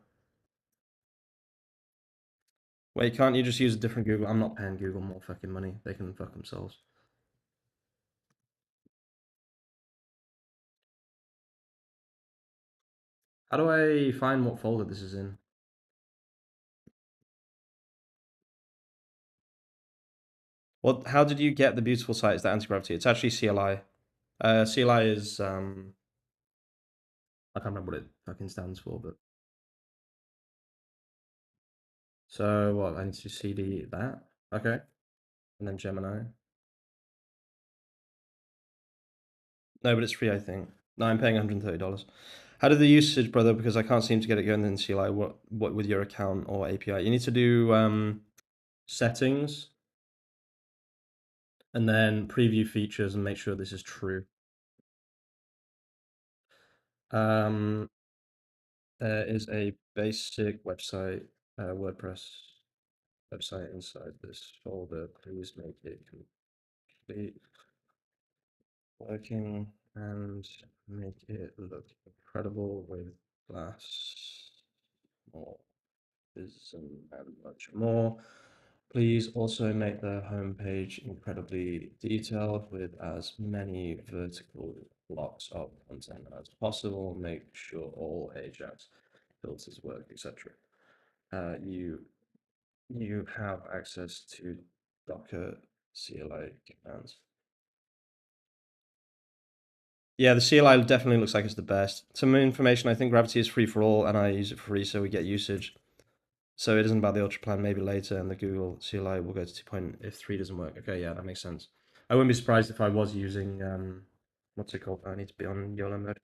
S1: Wait, can't you just use a different Google? I'm not paying Google more fucking money. They can fuck themselves. How do I find what folder this is in? Well, how did you get the beautiful site? Is that AntiGravity? It's actually CLI. CLI is I can't remember what it fucking stands for, but so what? I need to CD that. Okay, and then Gemini. No, but it's free, I think. No, I'm paying $130. How did the usage, brother? Because I can't seem to get it going in CLI. What with your account or API? You need to do settings and then preview features and make sure this is true. There is a basic website, WordPress website inside this folder. Please make it complete, working, and make it look incredible with glass, more vision, and much more. Please also make the homepage incredibly detailed with as many vertical blocks of content as possible. Make sure all Ajax filters work, etc. You have access to Docker CLI commands. Yeah, the CLI definitely looks like it's the best. Some information, I think Gravity is free for all, and I use it for free, so we get usage. So it isn't about the Ultra plan, maybe later, and the Google CLI will go to 2 if 3 doesn't work. Okay, yeah, that makes sense. I wouldn't be surprised if I was using, what's it called? I need to be on YOLO mode.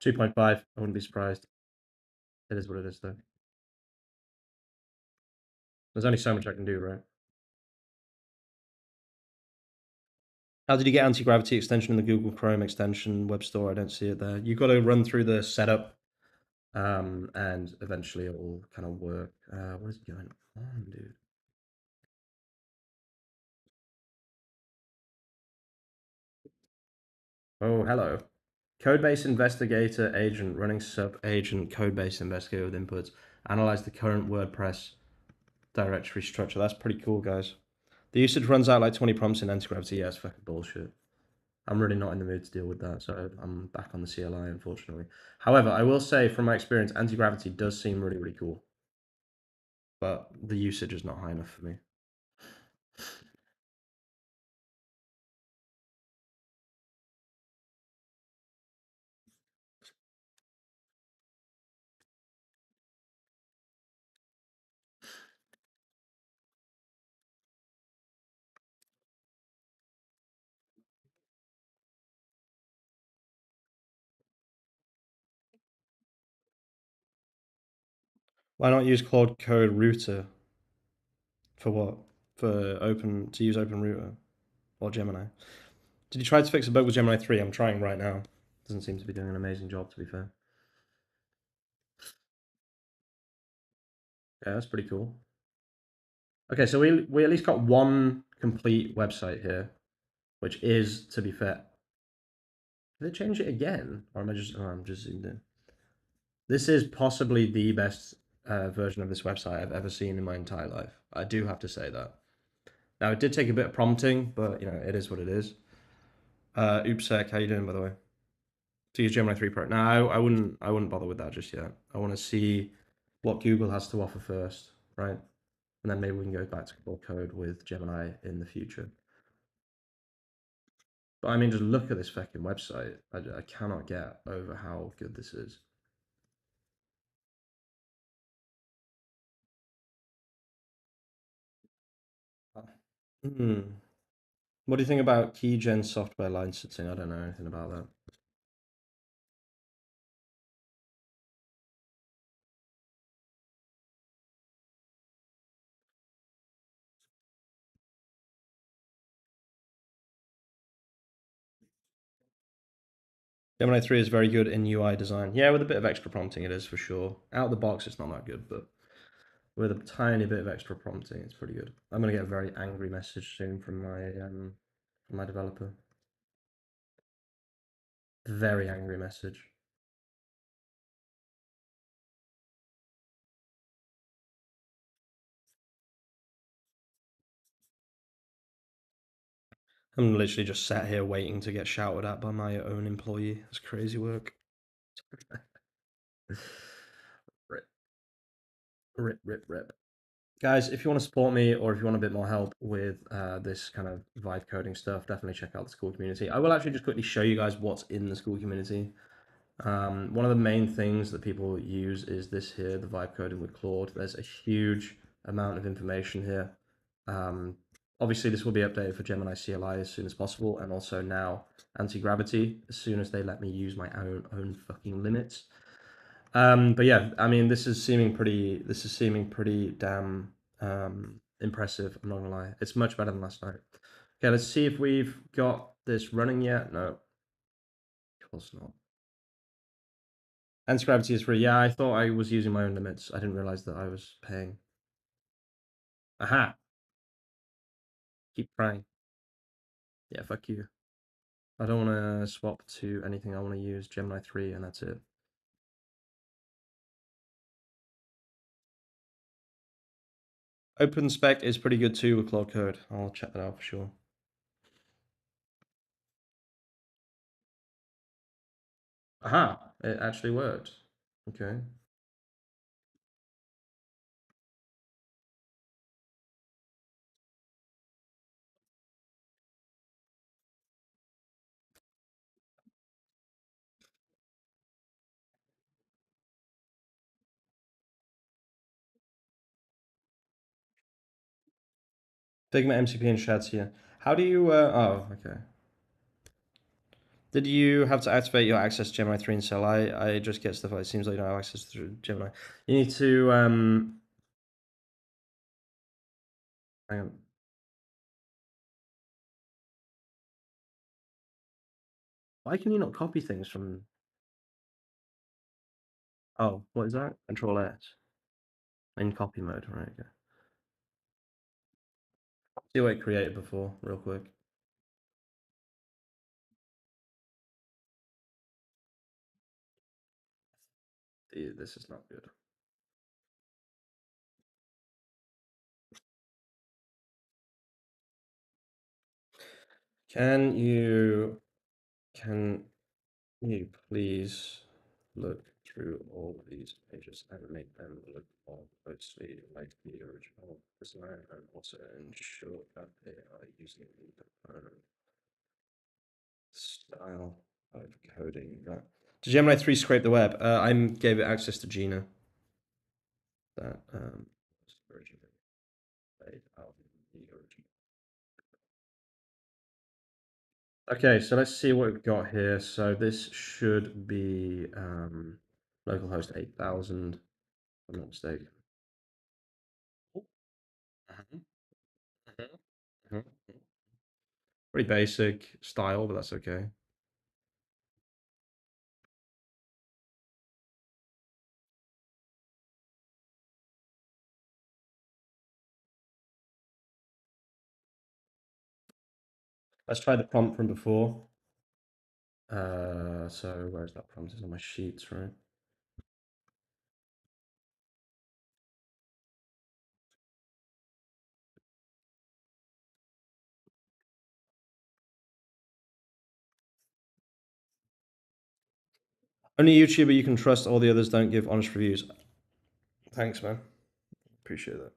S1: 2.5, I wouldn't be surprised. It is what it is, though. There's only so much I can do, right? How did you get anti-gravity extension in the Google Chrome extension web store? I don't see it there. You've got to run through the setup, and eventually it will kind of work. What is going on, dude? Oh, hello. Codebase investigator agent running sub agent codebase investigator with inputs. Analyze the current WordPress directory structure. That's pretty cool, guys. The usage runs out like 20 prompts in AntiGravity. Yeah, it's fucking bullshit. I'm really not in the mood to deal with that, so I'm back on the CLI, unfortunately. However, I will say from my experience, AntiGravity does seem really, really cool. But the usage is not high enough for me. Why not use Claude Code Router? For what? To use Open Router or Gemini? Did you try to fix a bug with Gemini 3? I'm trying right now. Doesn't seem to be doing an amazing job, to be fair. Yeah, that's pretty cool. Okay, so we at least got one complete website here, which is, to be fair. Did they change it again? Or am I just, oh, I'm just zoomed in. This is possibly the best version of this website I've ever seen in my entire life. I do have to say that. Now, it did take a bit of prompting, but, you know, it is what it is. Oopsec, how you doing, by the way? To use Gemini 3 Pro. No, I wouldn't bother with that just yet. I want to see what Google has to offer first, right? And then maybe we can go back to core code with Gemini in the future. But I mean, just look at this fucking website. I cannot get over how good this is. Hmm. What do you think about keygen software licensing? I don't know anything about that. Gemini 3 is very good in UI design. Yeah, with a bit of extra prompting, it is for sure. Out of the box, it's not that good, but with a tiny bit of extra prompting, it's pretty good. I'm gonna get a very angry message soon from my developer. Very angry message. I'm literally just sat here waiting to get shouted at by my own employee. It's crazy work. Rip, rip, rip, rip. Guys, if you want to support me or if you want a bit more help with this kind of vibe coding stuff, definitely check out the Skool community. I will actually just quickly show you guys what's in the Skool community. One of the main things that people use is this here, the vibe coding with Claude. There's a huge amount of information here. Obviously, this will be updated for Gemini CLI as soon as possible, and also now AntiGravity as soon as they let me use my own fucking limits. But yeah, I mean, this is seeming pretty damn impressive. I'm not gonna lie, it's much better than last night. Okay, let's see if we've got this running yet. No, of course not. AntiGravity is free. Yeah, I thought I was using my own limits. I didn't realize that I was paying. Aha! Keep trying. Yeah, fuck you. I don't want to swap to anything. I want to use Gemini 3 and that's it. OpenSpec is pretty good too with Claude Code. I'll check that out for sure. Aha! It actually worked. Okay. Figma MCP and Shads here. How do you, oh, okay. Did you have to activate your access to Gemini 3 and CLI? I just get stuff like it seems like you don't have access to Gemini. You need to, hang on. Why can you not copy things from, oh, what is that? Control S. In copy mode, right, okay. See what it created before, real quick. Dude, this is not good. Can you please look through all these pages and make them look more closely like the original design and also ensure that they are using the component style of coding. Did Gemini 3 scrape the web? I gave it access to Gina. That was originally laid out in the original. Okay, so let's see what we've got here. So this should be localhost 8000, if I'm not mistaken. Mhm, mhm, mhm. Pretty basic style, but that's okay. Let's try the prompt from before. So where's that prompt? It's on my sheets, right? Only YouTuber you can trust, all the others don't give honest reviews. Thanks, man. Appreciate that.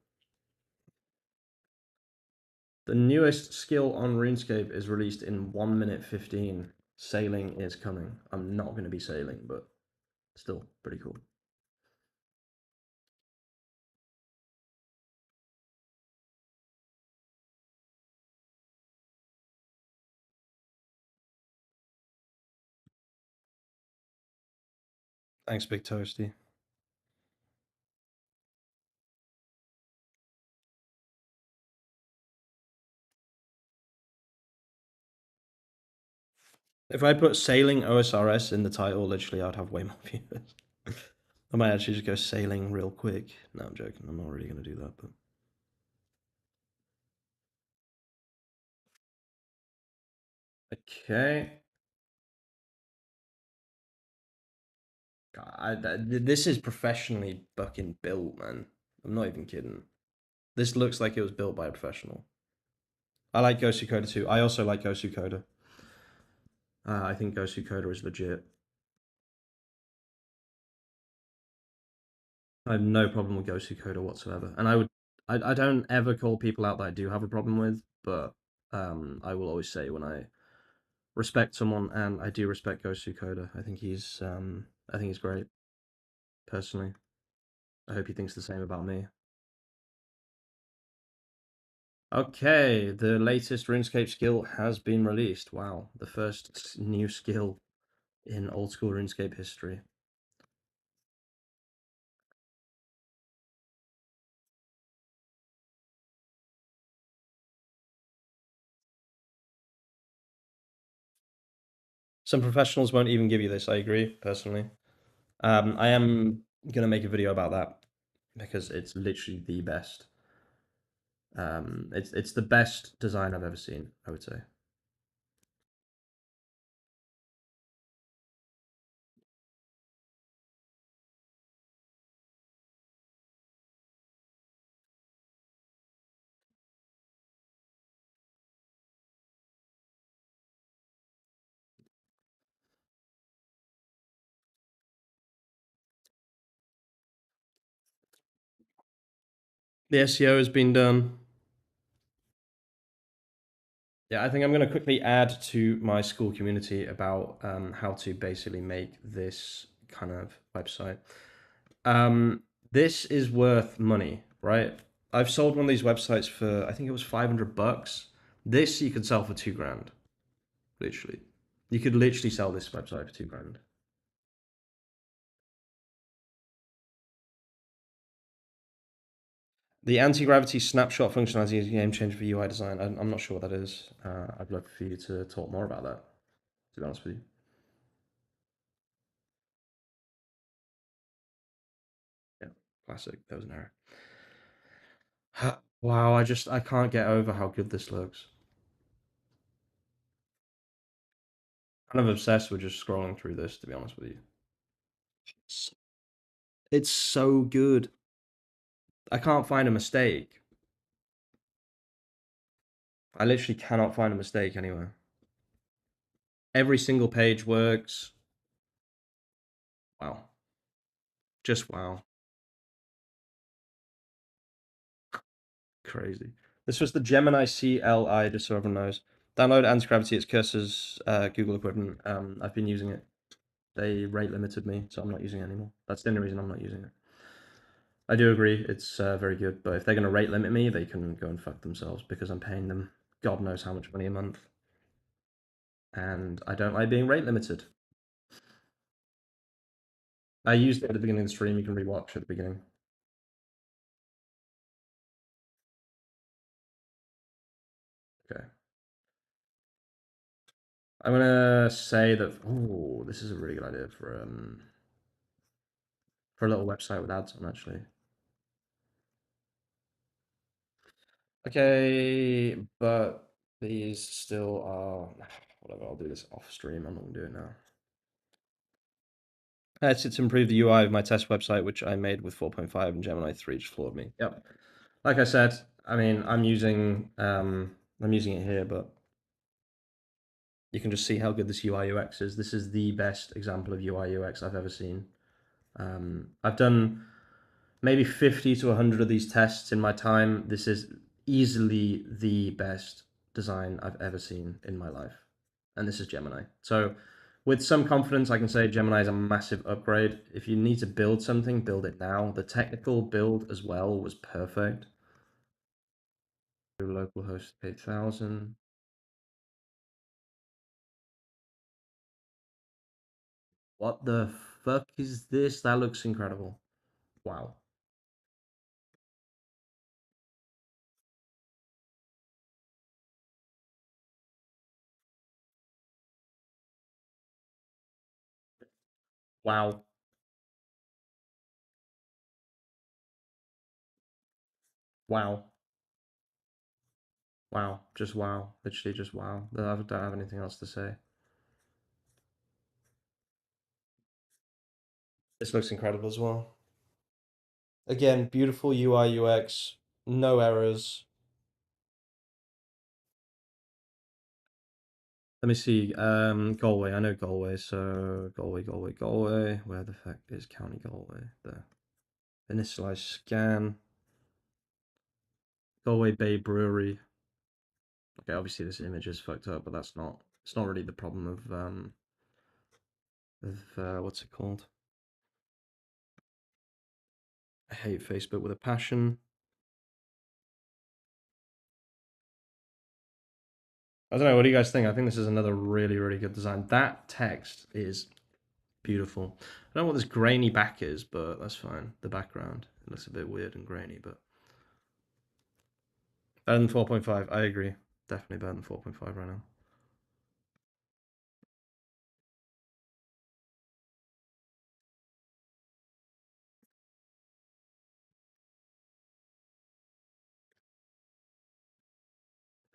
S1: The newest skill on RuneScape is released in 1 minute 15. Sailing is coming. I'm not going to be sailing, but still pretty cool. Thanks, Big Toasty. If I put sailing OSRS in the title, literally, I'd have way more viewers. I might actually just go sailing real quick. No, I'm joking. I'm not really going to do that, but. Okay. This is professionally fucking built, man. I'm not even kidding. This looks like it was built by a professional. I like Gosu Coder too. I also like Gosu Coder. I think Gosu Coder is legit. I have no problem with Gosu Coder whatsoever, and I don't ever call people out that I do have a problem with, but I will always say when I respect someone, and I do respect Gosu Coder. I think he's great, personally. I hope he thinks the same about me. Okay, the latest RuneScape skill has been released. Wow, the first new skill in old school RuneScape history. Some professionals won't even give you this. I agree, personally. I am gonna make a video about that because it's literally the best. It's the best design I've ever seen, I would say. The SEO has been done. Yeah, I think I'm going to quickly add to my school community about how to basically make this kind of website. Um, this is worth money, right? I've sold one of these websites for I think it was $500. This you could sell for 2 grand, literally. You could literally sell this website for 2 grand. The anti-gravity snapshot functionality is a game changer for UI design. I'm not sure what that is. I'd love for you to talk more about that, to be honest with you. Yeah, classic. That was an error. Wow, I can't get over how good this looks. Kind of obsessed with just scrolling through this, to be honest with you. It's so good. I can't find a mistake. I literally cannot find a mistake anywhere. Every single page works. Wow. Just wow. Crazy. This was the Gemini CLI, just so everyone knows. Download AntiGravity, it's Cursor's Google equivalent. I've been using it. They rate limited me, so I'm not using it anymore. That's the only reason I'm not using it. I do agree, it's very good, but if they're going to rate limit me, they can go and fuck themselves because I'm paying them God knows how much money a month. And I don't like being rate limited. I used it at the beginning of the stream, you can rewatch at the beginning. Okay. I'm gonna say that. Oh, this is a really good idea for a little website with ads on actually. Okay, but these still are whatever. I'll do this off stream. I'm not gonna do it now. It's to improve the UI of my test website, which I made with 4.5 and Gemini 3 just floored me. Yep. Like I said, I mean, I'm using it here, but you can just see how good this UI UX is. This is the best example of UI UX I've ever seen. I've done maybe 50 to 100 of these tests in my time. This is easily the best design I've ever seen in my life. And this is Gemini. So with some confidence, I can say Gemini is a massive upgrade. If you need to build something, build it now. The technical build as well was perfect. Localhost 8000. What the fuck is this? That looks incredible. Wow. Wow. Wow. Wow. Just wow. Literally just wow. I don't have anything else to say. This looks incredible as well. Again, beautiful UI UX, no errors. Let me see. Galway. I know Galway. So Galway, Galway, Galway. Where the fuck is County Galway? There. Initialize scan. Galway Bay Brewery. Okay, obviously this image is fucked up, but that's not. It's not really the problem of what's it called? I hate Facebook with a passion. I don't know. What do you guys think? I think this is another really, really good design. That text is beautiful. I don't know what this grainy back is, but that's fine. The background, it looks a bit weird and grainy, but better than 4.5. I agree. Definitely better than 4.5 right now.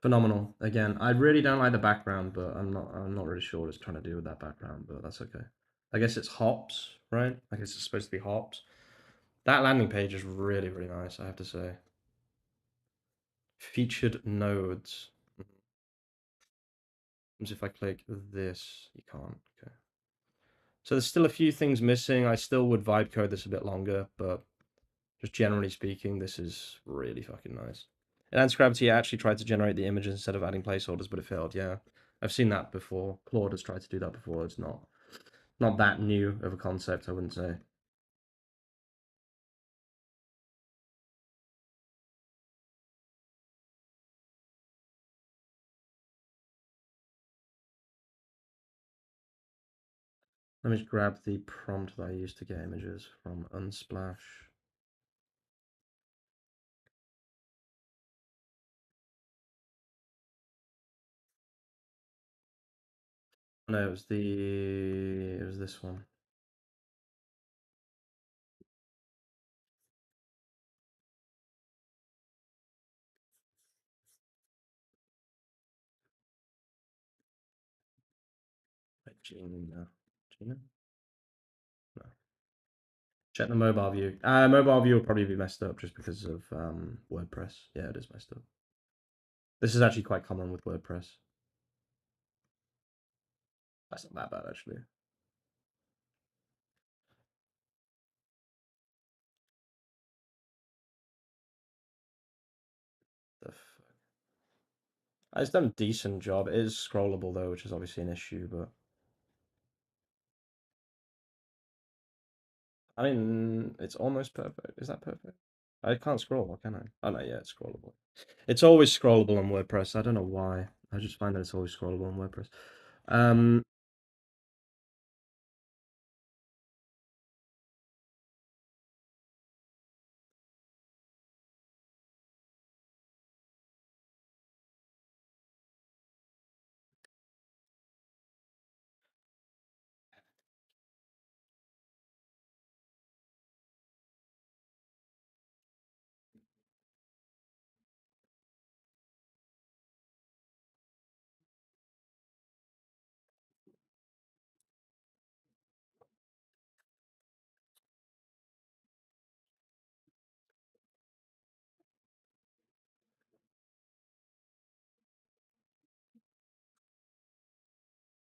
S1: Phenomenal. Again, I really don't like the background, but I'm not really sure what it's trying to do with that background, but that's okay. I guess it's hops, right? I guess it's supposed to be hops. That landing page is really, really nice, I have to say. Featured nodes. If I click this, you can't. Okay. So there's still a few things missing. I still would vibe code this a bit longer, but just generally speaking, this is really fucking nice. In AntiGravity, I actually tried to generate the images instead of adding placeholders, but it failed. Yeah, I've seen that before. Claude has tried to do that before. It's not that new of a concept, I wouldn't say. Let me just grab the prompt that I used to get images from Unsplash. No, it was this one. Gina. Gina? No. Check the mobile view. Mobile view will probably be messed up just because of WordPress. Yeah, it is messed up. This is actually quite common with WordPress. That's not that bad, actually. The fuck? It's done a decent job. It is scrollable though, which is obviously an issue, but I mean, it's almost perfect. Is that perfect? I can't scroll, can I? Oh no, yeah, it's scrollable. It's always scrollable on WordPress. I don't know why. I just find that it's always scrollable on WordPress. Um,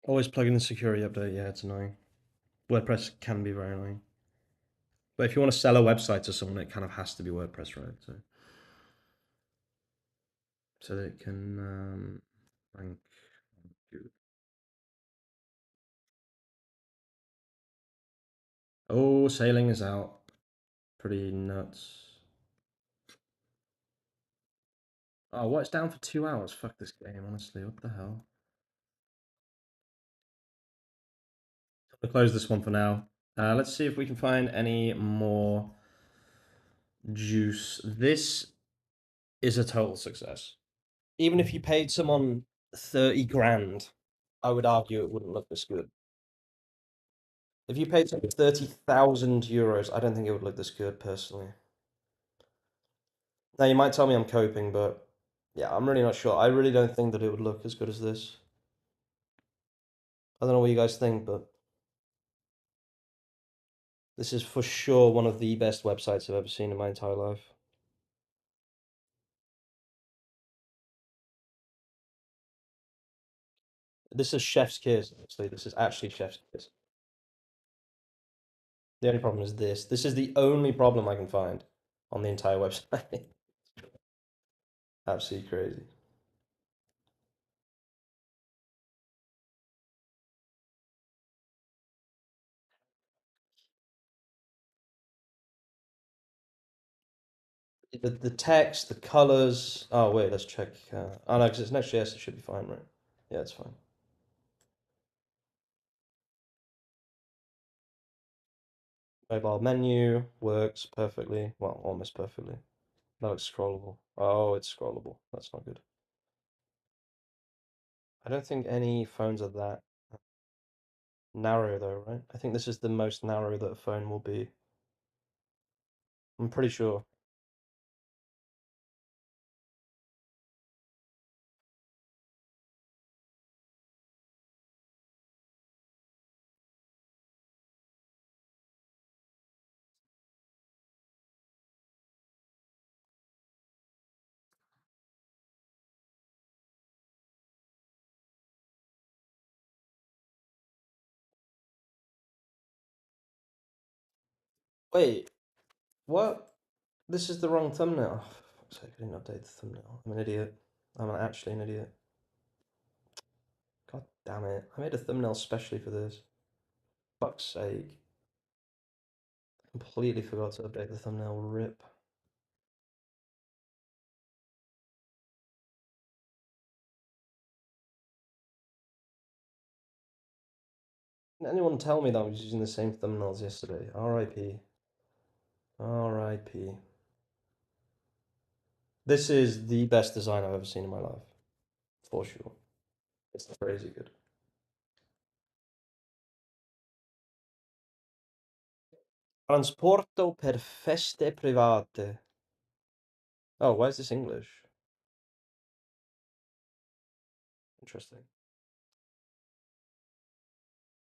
S1: always plug in the security update. Yeah, it's annoying. WordPress can be very annoying. But if you want to sell a website to someone, it kind of has to be WordPress, right? So that it can rank. Oh, sailing is out. Pretty nuts. Oh, what? It's down for 2 hours. Fuck this game, honestly. What the hell? I'll close this one for now. Let's see if we can find any more juice. This is a total success. Even if you paid someone 30 grand, I would argue it wouldn't look this good. If you paid someone 30,000 euros, I don't think it would look this good personally. Now, you might tell me I'm coping, but yeah, I'm really not sure. I really don't think that it would look as good as this. I don't know what you guys think, but this is for sure one of the best websites I've ever seen in my entire life. This is chef's kiss, actually. This is actually chef's kiss. The only problem is this. This is the only problem I can find on the entire website. Absolutely crazy. The text, the colors. Oh, wait, let's check. Oh, no, because it's Next.js, it should be fine, right? Yeah, it's fine. Mobile menu works perfectly. Well, almost perfectly. No, it's scrollable. Oh, it's scrollable. That's not good. I don't think any phones are that narrow, though, right? I think this is the most narrow that a phone will be. I'm pretty sure. Wait, what? This is the wrong thumbnail. Oh, for fuck's sake, I didn't update the thumbnail. I'm an idiot. I'm actually an idiot. God damn it. I made a thumbnail specially for this. Fuck's sake. Completely forgot to update the thumbnail. Rip. Did anyone tell me that I was using the same thumbnails yesterday? RIP. RIP. This is the best design I've ever seen in my life. For sure. It's crazy good. Transporto per feste private. Oh, why is this English? Interesting.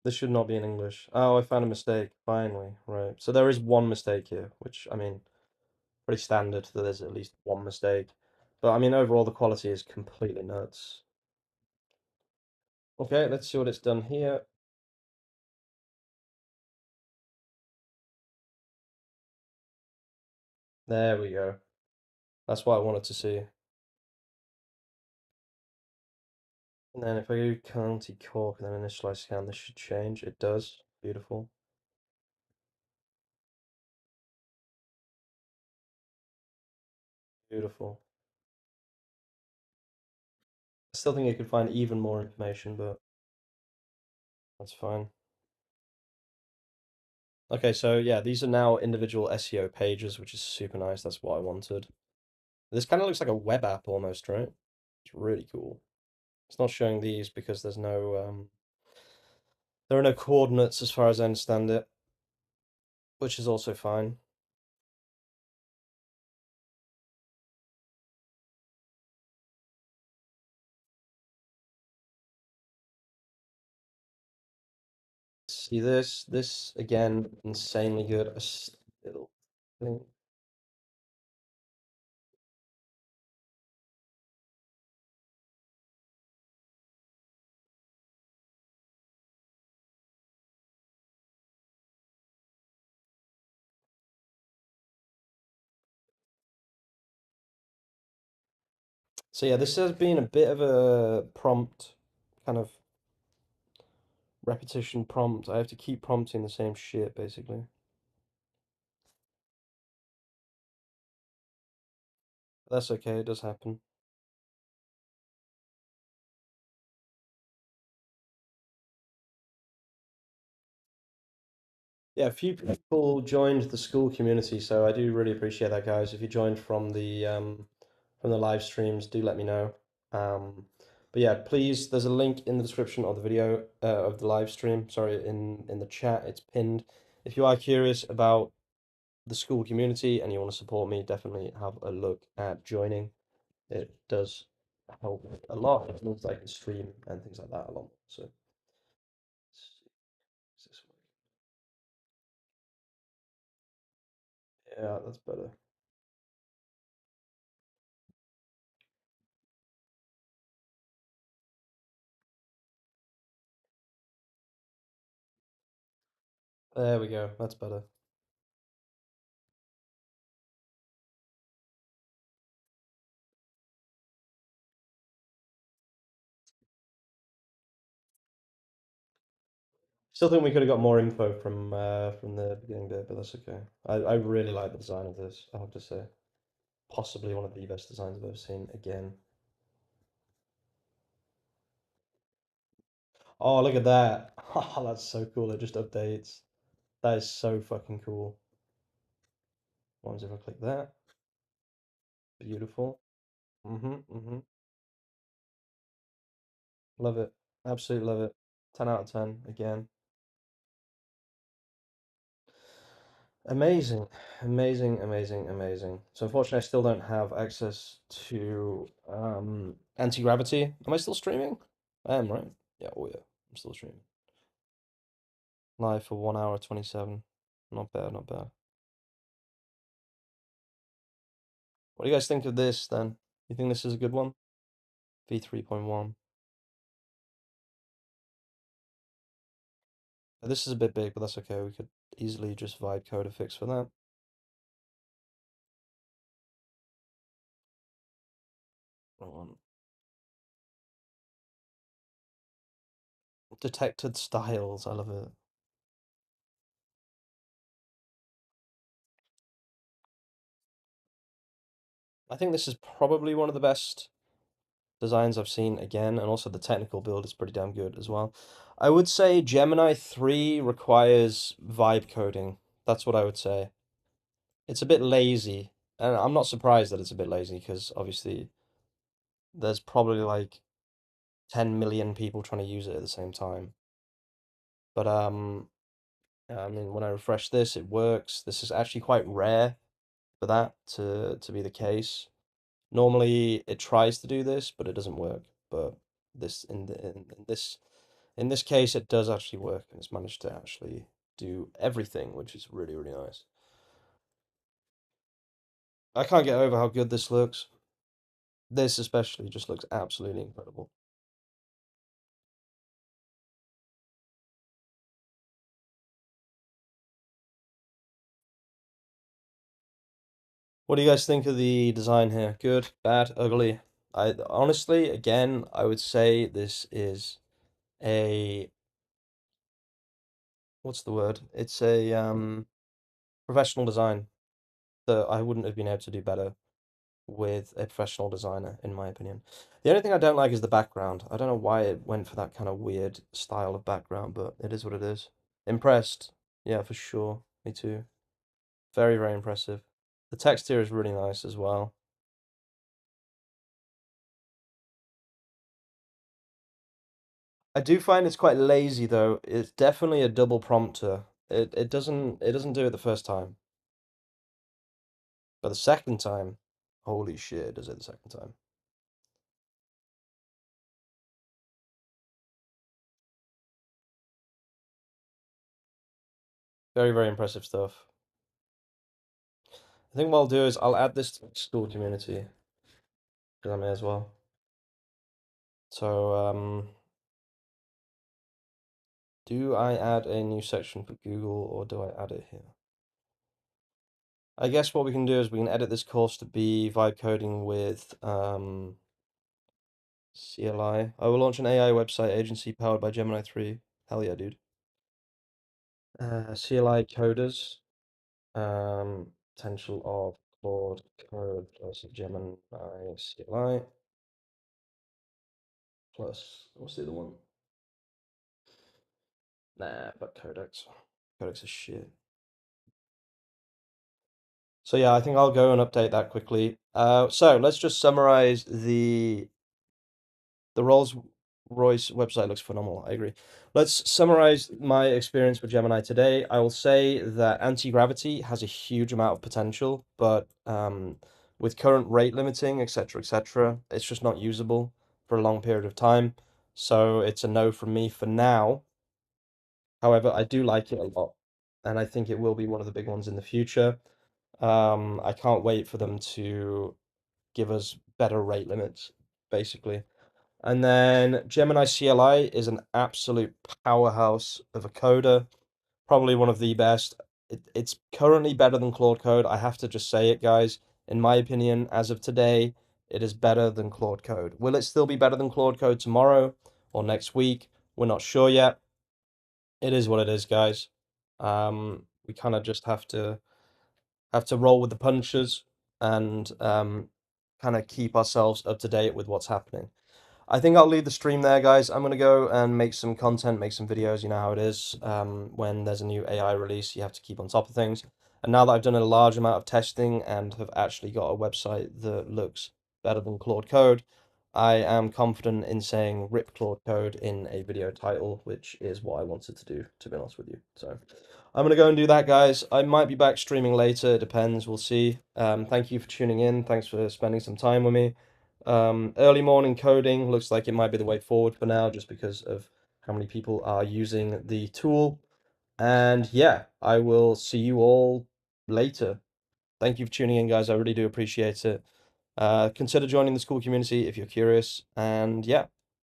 S1: This should not be in English. Oh, I found a mistake. Finally. Right. So there is one mistake here, which, I mean, pretty standard that there's at least one mistake. But, I mean, overall, the quality is completely nuts. Okay, let's see what it's done here. There we go. That's what I wanted to see. And then if I go County Cork and then initialize scan, this should change. It does. Beautiful. Beautiful. I still think I could find even more information, but that's fine. Okay, so yeah, these are now individual SEO pages, which is super nice. That's what I wanted. This kind of looks like a web app almost, right? It's really cool. It's not showing these because there are no coordinates as far as I understand it, which is also fine. See this? This again, insanely good. I still think So yeah, this has been a bit of a prompt, kind of repetition prompt. I have to keep prompting the same shit, basically. That's okay, it does happen. Yeah, a few people joined the school community, so I do really appreciate that, guys. If you joined from the live streams, do let me know. But yeah, please, there's a link in the description of the video of the live stream. Sorry, in the chat, it's pinned. If you are curious about the school community and you want to support me, definitely have a look at joining. It does help a lot. It means I can stream and things like that a lot. So, yeah, that's better. There we go. That's better. Still think we could have got more info from the beginning bit, but that's okay. I really like the design of this, I have to say. Possibly one of the best designs I've ever seen again. Oh, look at that. Oh, that's so cool. It just updates. That is so fucking cool. What happens if I click that? Beautiful. Mm-hmm. Love it. Absolutely love it. 10 out of 10 again. Amazing. Amazing, amazing, amazing. So unfortunately I still don't have access to anti-gravity. Am I still streaming? I am, right? Yeah, oh yeah. I'm still streaming. Live for 1 hour 27. Not bad, not bad. What do you guys think of this then? You think this is a good one? V3.1. This is a bit big, but that's okay. We could easily just vibe code a fix for that. Wrong one. Detected styles. I love it. I think this is probably one of the best designs I've seen again, and also the technical build is pretty damn good as well. I would say Gemini 3 requires vibe coding. That's what I would say. It's a bit lazy, and I'm not surprised that it's a bit lazy because obviously there's probably like 10 million people trying to use it at the same time. But I mean, when I refresh this, it works. This is actually quite rare for that to be the case. Normally, it tries to do this, but it doesn't work. But this in this case, it does actually work, and it's managed to actually do everything, which is really, really nice. I can't get over how good this looks. This especially just looks absolutely incredible. What do you guys think of the design here? Good, bad, ugly? I honestly, again, I would say this is a what's the word? It's a professional design that I wouldn't have been able to do better with a professional designer, in my opinion. The only thing I don't like is the background. I don't know why it went for that kind of weird style of background, but it is what it is. Impressed. Yeah, for sure. Me too. Very, very impressive. The text here is really nice as well. I do find it's quite lazy though. It's definitely a double prompter. It doesn't do it the first time. But the second time, holy shit, it does it the second time. Very, very impressive stuff. I think what I'll do is I'll add this to the school community because I may as well. So, do I add a new section for Google or do I add it here? I guess what we can do is we can edit this course to be vibe coding with CLI. I will launch an AI website agency powered by Gemini 3. Hell yeah, dude. CLI coders. Potential of Claude Code plus Gemini CLI plus, what's the other one? Nah, but Codex. Codex is shit. So yeah, I think I'll go and update that quickly. So let's just summarize the Rolls-Royce website looks phenomenal. I agree. Let's summarize my experience with Gemini today. I will say that AntiGravity has a huge amount of potential, but with current rate limiting, etc., it's just not usable for a long period of time. So it's a no from me for now. However, I do like it a lot, and I think it will be one of the big ones in the future. I can't wait for them to give us better rate limits, basically. And then Gemini CLI is an absolute powerhouse of a coder, probably one of the best. It's currently better than Claude Code. I have to just say it, guys. In my opinion, as of today, it is better than Claude Code. Will it still be better than Claude Code tomorrow or next week? We're not sure yet. It is what it is, guys. We kind of just have to roll with the punches and kind of keep ourselves up to date with what's happening. I think I'll leave the stream there, guys. I'm gonna go and make some content, make some videos. You know how it is. When there's a new AI release, you have to keep on top of things. And now that I've done a large amount of testing and have actually got a website that looks better than Claude Code, I am confident in saying rip Claude Code in a video title, which is what I wanted to do, to be honest with you. So I'm gonna go and do that, guys. I might be back streaming later. It depends. We'll see. Thank you for tuning in. Thanks for spending some time with me. Early morning coding looks like it might be the way forward for now, just because of how many people are using the tool. And yeah, I will see you all later. Thank you for tuning in, guys. I really do appreciate it. Consider joining the Skool community if you're curious. And yeah,